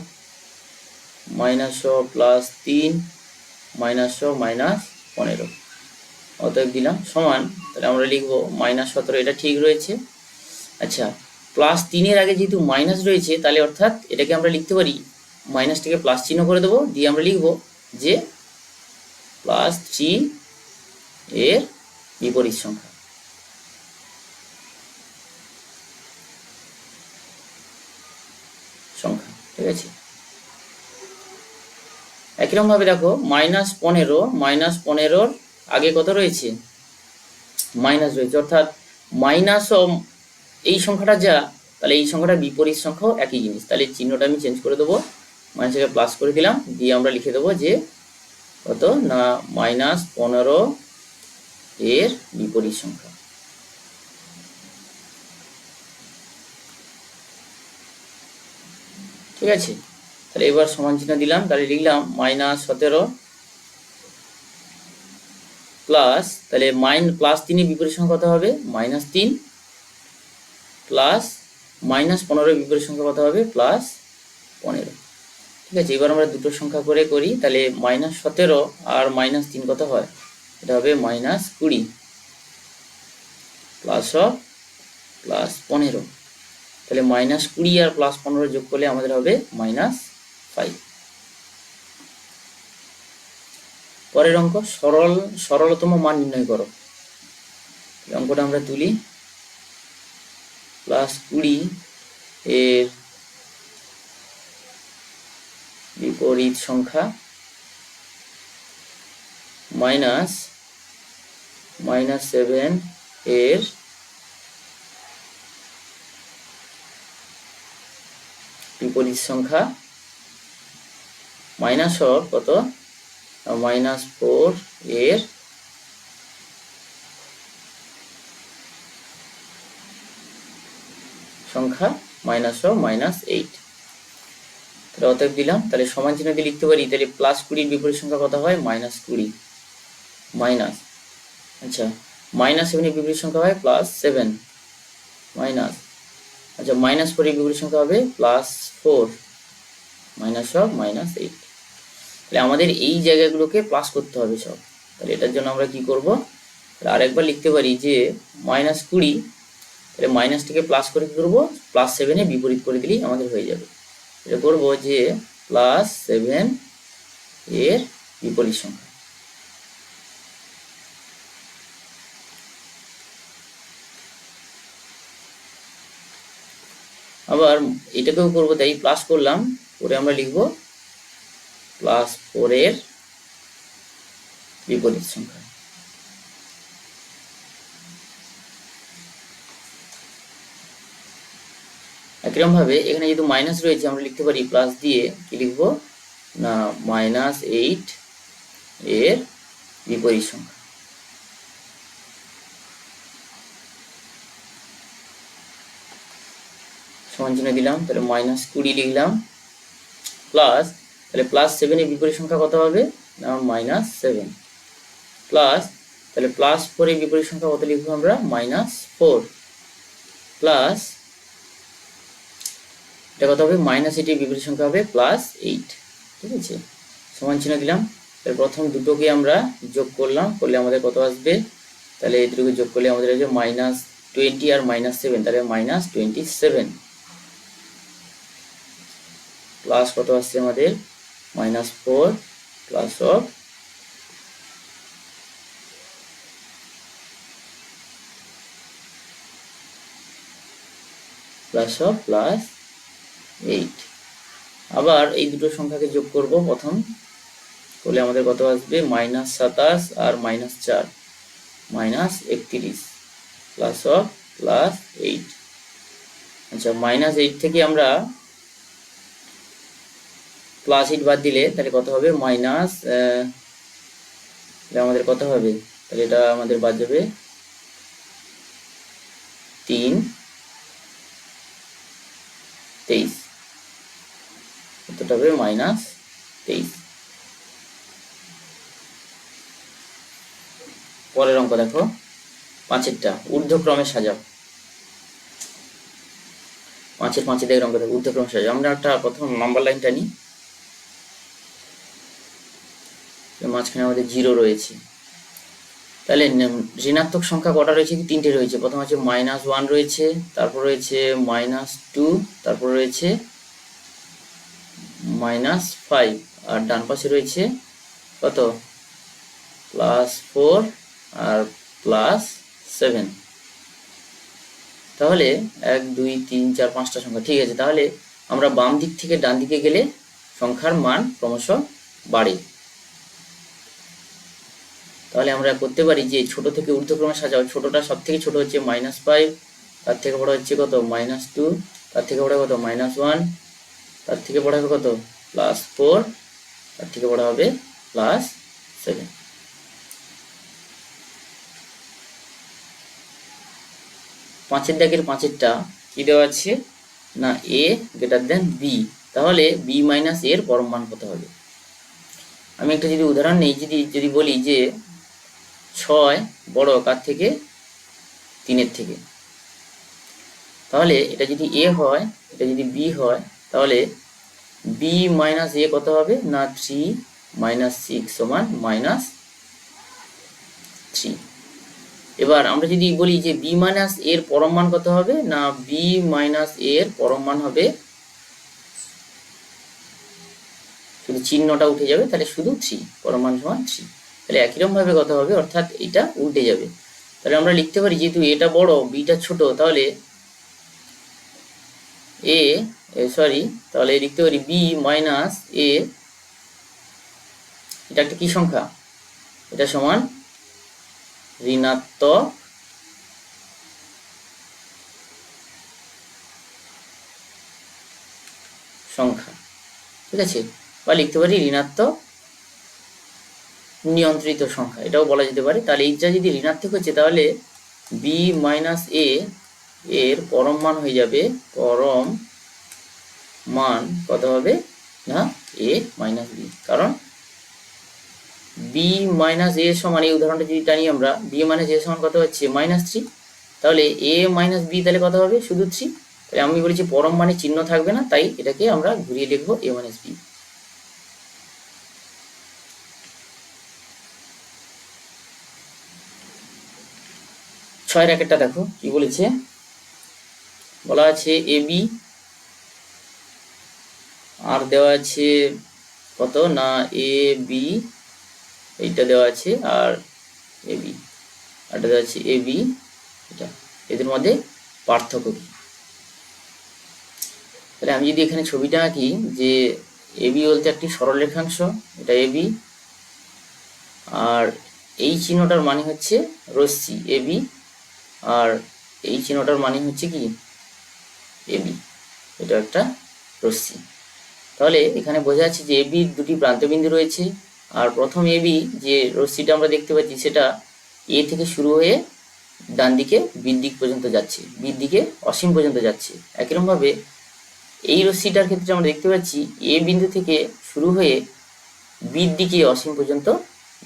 Speaker 1: -100 +3 -100 -15, অতএব দিলাম সমান, তাহলে আমরা লিখবো -17, এটা ঠিক রয়েছে। আচ্ছা, +3 এর আগে যেহেতু মাইনাস রয়েছে, তাহলে অর্থাৎ এটাকে আমরা লিখতে পারি, মাইনাসটাকে প্লাস চিহ্ন করে দেবো, দিয়ে আমরা লিখবো যে +3 এর বিপরীত সংখ্যা। ঠিক আছে, একই রকম ভাবে দেখো -15 আগে কত রয়েছে, মাইনাস রয়েছে, অর্থাৎ মাইনাস এই সংখ্যাটা যা, তাহলে এই সংখ্যাটার বিপরীত সংখ্যাও একই জিনিস। তাহলে চিহ্নটা আমি চেঞ্জ করে দেবো, মাইনাসকে প্লাস করে দিলাম, দিয়ে আমরা লিখে দেবো যে কত না -15 এর বিপরীত সংখ্যা। ঠিক আছে, তাহলে এবার সমান চিহ্ন দিলাম, তাহলে লিখলাম -17 প্লাস, তাহলে +3 এর বিপরীত সংখ্যা কত হবে, -3 প্লাস -15 এর বিপরীত সংখ্যা কত হবে, +15। ঠিক আছে, এবার আমরা দুটো সংখ্যা করে করি, তাহলে -17 আর -3 কত হয়, এটা হবে -20 +15, তাহলে -20 আর +15 যোগ করলে আমাদের হবে -5। পরের অঙ্ক, সরলতম মান নির্ণয় করো। অঙ্কটা আমরা তুলি, +20 এর বিপরীত সংখ্যা -7 এর বিপরীত সংখ্যা কত, -4 এর সংখ্যা -8। তাহলে অতএব দিলাম, তাহলে সমান চিহ্ন দিয়ে লিখতে পারি, তাহলে +20 বিপরীত সংখ্যা কত হয়, -20 মাইনাস, আচ্ছা -7 এর বিপরীত সংখ্যা হয় +7 মাইনাস, আচ্ছা -4 এর বিপরীত সংখ্যা হবে +4 -8। তাহলে আমাদের এই জায়গাগুলোকে প্লাস করতে হবে সব। তাহলে এটার জন্য আমরা কি করব, আরেকবার লিখতে পারি যে -20, তাহলে মাইনাসটাকে প্লাস করে কি করবো, +7-এ বিপরীত করে দিলেই আমাদের হয়ে যাবে। এটা করবো যে +7 এর বিপরীত সংখ্যা। আবার এটাকেও করবো, তাই প্লাস করলাম, করে আমরা লিখবো +4 এর বিপরীত সংখ্যা। একরকম ভাবে এখানে যেহেতু মাইনাস রয়েছে আমরা লিখতে পারি প্লাস দিয়ে কি লিখবো না -8 এর বিপরীত সংখ্যা। সমান চিহ্ন দিলাম, তাহলে -20 লিখলাম, প্লাস, তাহলে +7 এর বিপরীত সংখ্যা কত হবে না -7, প্লাস, তাহলে +4 এর বিপরীত সংখ্যা কত লিখবো আমরা -4, প্লাস এটা কত হবে -8 এর বিপরীত সংখ্যা হবে +8। ঠিক আছে, সমান চিহ্ন দিলাম। তাহলে প্রথম দুটোকে আমরা যোগ করলাম, করলে আমাদের কত আসবে, তাহলে এই দুটোকে যোগ করলে আমাদের আসবে -20 আর -7, তাহলে -27, প্লাস কত আসছে আমাদের -4 প্লাস অফ +8। আবার এই দুটো সংখ্যাকে যোগ করব প্রথম, করলে আমাদের কত আসবে -27 আর -4 -31 প্লাস অফ +8। আচ্ছা, -8 থেকে আমরা +8 বাদ দিলে তাহলে কত হবে আমাদের কত হবে, তাহলে এটা আমাদের বাদ যাবে 3, 23, কতটা হবে -23। পরের অঙ্ক দেখো, 5-এরটা ঊর্ধ্বক্রমে সাজাও। 5-এর 5 দেখে অঙ্ক দেখো, ঊর্ধ্বক্রমে সাজাও। আমরা একটা প্রথম নাম্বার লাইনটা নিই, মাঝখানে আমাদের 0 রয়েছে। তাহলে ঋণাত্মক সংখ্যা কটা রয়েছে, কি 3টে রয়েছে। প্রথম আছে -1 রয়েছে, তারপর রয়েছে -2, তারপর রয়েছে -5, আর ডান পাশে রয়েছে কত +4 আর +7। তাহলে 1 2 3 4 5টা সংখ্যা। ঠিক আছে, তাহলে আমরা বাম দিক থেকে ডান দিকে গেলে সংখ্যার মান ক্রমশ বাড়ে। তাহলে আমরা করতে পারি যে ছোট থেকে ঊর্ধ্বক্রমে সাজাও। ছোটটা সব থেকে ছোট হচ্ছে -5, তার থেকে বড় হচ্ছে কত -2, তার থেকে বড় কত -1, তার থেকে বড় হবে কত +4, তার থেকে বড় হবে +7। 5-এর দাগের 5-এরটা কি দেওয়া আছে না a > b, তাহলে b - এর পরম মান কত হবে। আমি একটা যদি উদাহরণ নেই, যদি বলি যে 6 বড় কার থেকে, 3-এর থেকে, তাহলে এটা যদি a হয়, এটা যদি b হয়, তাহলে b - a কত হবে না 3 - 6 = -3। এবার আমরা যদি বলি যে b - এর পরম মান কত হবে না b - এর পরম মান হবে, শুধু চিহ্নটা উঠে যাবে, তাহলে শুধু 3, পরম মান সমান 3। তাহলে একই রকম ভাবে কত হবে, অর্থাৎ এটা উল্টে যাবে। তাহলে আমরা লিখতে পারি যেহেতু এটা বড় বিটা ছোট, তাহলে তাহলে লিখতে পারি b - a, এটা একটা কি সংখ্যা, এটা সমান ঋণাত্মক সংখ্যা। ঠিক আছে, বা লিখতে পারি ঋণাত্মক নিয়ন্ত্রিত সংখ্যা, এটাও বলা যেতে পারে। তাহলে এইটা যদি ঋণাত্মক হচ্ছে, তাহলে b - a এর পরম মান হয়ে যাবে, পরম মান কত হবে না a - b, কারণ b - a সমান, এই উদাহরণটা যদি টানি আমরা, b - a সমান কত হচ্ছে -3, তাহলে a - b তাহলে কত হবে শুধু 3। তাহলে আমি বলেছি পরম মানে চিহ্ন থাকবে না, তাই এটাকে আমরা ঘুরিয়ে লিখবো a - b। ছয়ের একটা দেখো কি বলেছে, বলা আছে এ বি, আর দেওয়া আছে কত না এ বি, এইটা দেওয়া আছে, আর এ বি, আরটা দেওয়া আছে এ বি, এটা, এদের মধ্যে পার্থক্য কি। তাহলে আমি যদি এখানে ছবিটা আঁকি যে এ বি বলতে একটি সরল রেখাংশ, এটা এ বি, আর এই চিহ্নটার মানে হচ্ছে রশ্মি এ বি, আর এই চিহ্নটার মানে হচ্ছে কি এ বি, এটা একটা রশ্মি। তাহলে এখানে বোঝা যাচ্ছে যে এ বির দুটি প্রান্তবিন্দু রয়েছে, আর প্রথম এ বি যে রশ্মিটা আমরা দেখতে পাচ্ছি সেটা এ থেকে শুরু হয়ে ডান দিকে বির দিক পর্যন্ত যাচ্ছে, বির দিকে অসীম পর্যন্ত যাচ্ছে। একইরকমভাবে এই রশ্মিটার ক্ষেত্রে আমরা দেখতে পাচ্ছি এ বিন্দু থেকে শুরু হয়ে বির দিকে অসীম পর্যন্ত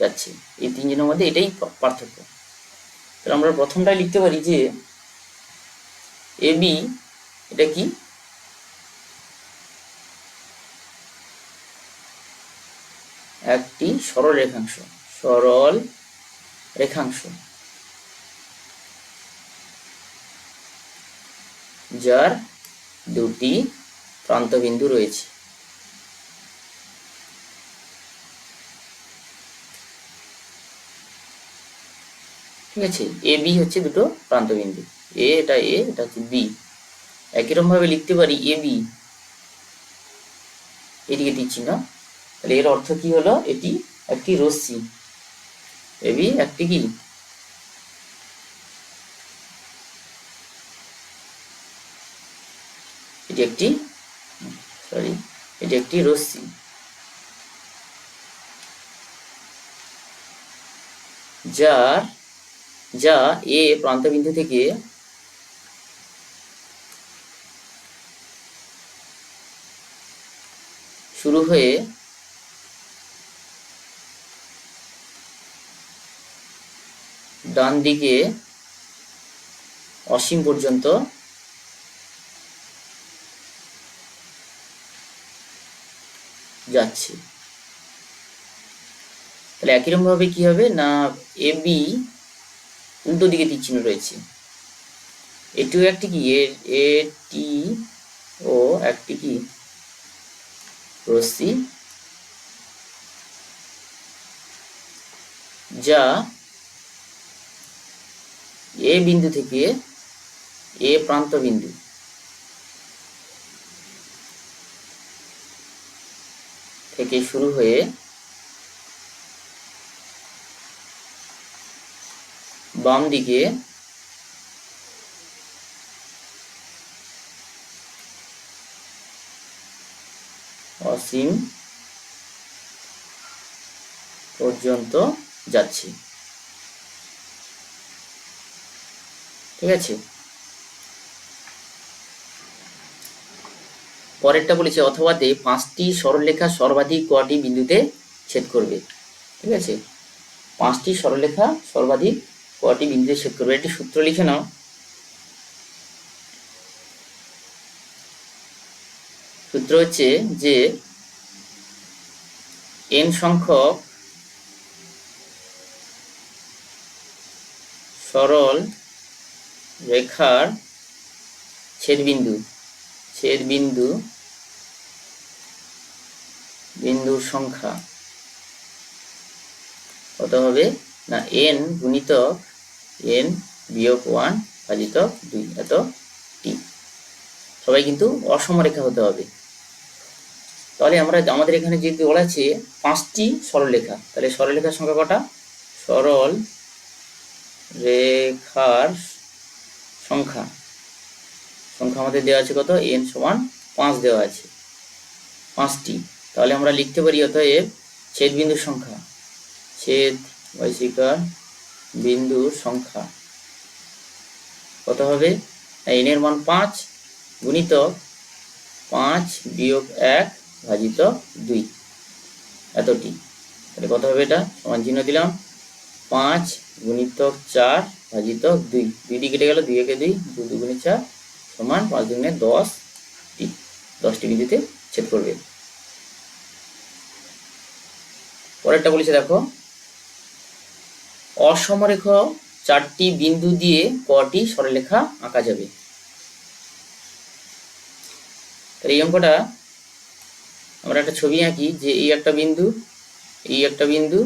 Speaker 1: যাচ্ছে। এই তিনজনের মধ্যে এটাই পার্থক্য। তাহলে আমরা প্রথমটাই লিখতে পারি যে এ বি এটা কি, একটি সরল রেখাংশ, সরল রেখাংশ যার দুটি প্রান্তবিন্দু রয়েছে। ঠিক আছে, এ বি হচ্ছে দুটো প্রান্তবিন্দু, এটা হচ্ছে বি। একইরকম ভাবে লিখতে পারি এ বি, এদিকে দিচ্ছি না, তাহলে এর অর্থ কি হলো, এটি একটি রশ্মি, এ বি একটি কি, এটি একটি এটি একটি রশ্মি যা এ প্রান্তবিন্দু থেকে শুরু হয়ে ডান দিকে অসীম পর্যন্ত যাচ্ছে। তাহলে একইরকম ভাবে কি হবে না এ বি উল্টো দিকে তীর চিহ্ন রয়েছে, এটিও একটি কি এটি ও একটি কি রশ্মি যা এ বিন্দু থেকে এ প্রান্ত বিন্দু থেকে শুরু হয়ে বাম দিকে অসীম পর্যন্ত যাচ্ছে। ঠিক আছে, পরেরটা বলেছে অথবাতে 5টি সরলরেখা সর্বাধিক কটি বিন্দুতে ছেদ করবে। ঠিক আছে, 5টি সরলরেখা সর্বাধিক কটি বিন্দুতে ছেদ করবে, একটি সূত্র লিখে নাও। সূত্র হচ্ছে যে n সংখ্যক সরল রেখার বিন্দুর সংখ্যা কত হবে না n গুণিতক n বিয়োগ 1 ভাজিতক 2 এত টি। সবাই কিন্তু অসমরেখা হতে হবে। তাহলে আমাদের এখানে যেহেতু বলা আছে 5টি সরলরেখা, তাহলে সরলরেখার সংখ্যা কটা, সরল রেখার সংখ্যা আমাদের দেওয়া আছে কত, n সমান 5 দেওয়া আছে, 5টি। তাহলে আমরা লিখতে পারি অতএব ছেদ বিন্দুর সংখ্যা, ছেদ বৈশিকার বিন্দুর সংখ্যা কত হবে, n এর মান 5 গুণিতক 5 বিয়োগ 1 ভাজিত 2 এতটি। তাহলে কত হবে, এটা সমান চিহ্ন দিলাম, 5 গুণিতক 4 ভাজিতক 2, 2 দিয়ে কেটে গেল, 2 একে 2, 2 দুগুণে 4 সমান 5 দুগুণে 10টি, 10টি বিন্দুতে ছেদ করবে। পরেরটা বলেছে দেখো অসমরেখা চারটি বিন্দু দিয়ে কটি সরলরেখা আঁকা যাবে? তাহলে এই অঙ্কটা আমরা একটা ছবি আঁকি যে এই একটা বিন্দু, এই একটা বিন্দু,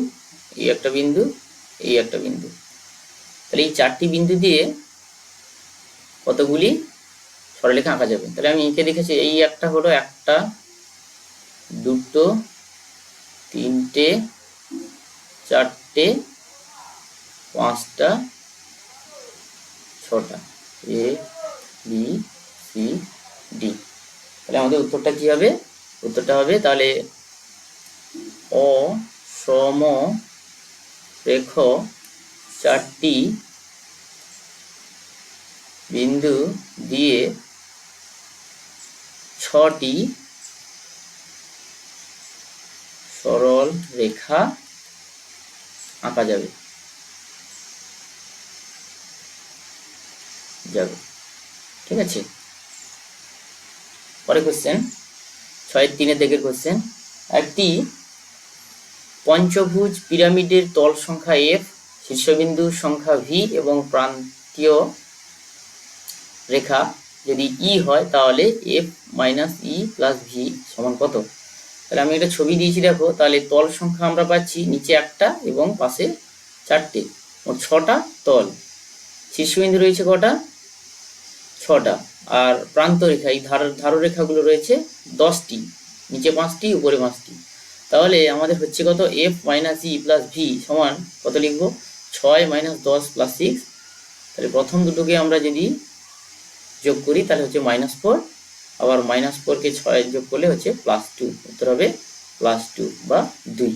Speaker 1: এই একটা বিন্দু, এই একটা বিন্দু। তাহলে এই চারটি বিন্দু দিয়ে কতগুলি সরলরেখা আঁকা যাবে? তাহলে আমি এঁকে দেখেছি এই একটা হলো একটা, দুটো, তিনটে, চারটে, পাঁচটা, ছটা, এ বি সি ডি। তাহলে আমাদের উত্তরটা কি হবে? উত্তরটা হবে তাহলে অসমরেখ চারটি বিন্দু দিয়ে ছটি সরল রেখা আঁকা যাবে। ঠিক আছে, পরে কোশ্চেন 6-3 দিকের কোশ্চেন। একটি পঞ্চভুজ পিরামিডের তল সংখ্যা f, শীর্ষবিন্দু সংখ্যা v এবং প্রান্তীয় রেখা যদি e হয় তাহলে f minus E plus V সমান কত? তাহলে আমি একটা ছবি দিয়েছি দেখো, তাহলে তল সংখ্যা আমরা পাচ্ছি নিচে একটা এবং পাশে চারটে, মোট 6টা তল। শীর্ষবিন্দু রয়েছে কটা? 6টা। আর প্রান্ত রেখা এই ধাররেখাগুলো রয়েছে 10টি, নিচে 5টি উপরে 5টি। তাহলে আমাদের হচ্ছে কত? f minus E plus V সমান কত লিখবো? 6 মাইনাস 10 প্লাস 6। তাহলে প্রথম দুটোকে আমরা যদি যোগ করি তাহলে হচ্ছে -4, আবার -4কে 6 যোগ করলে হচ্ছে +2। উত্তর হবে +2 বা 2।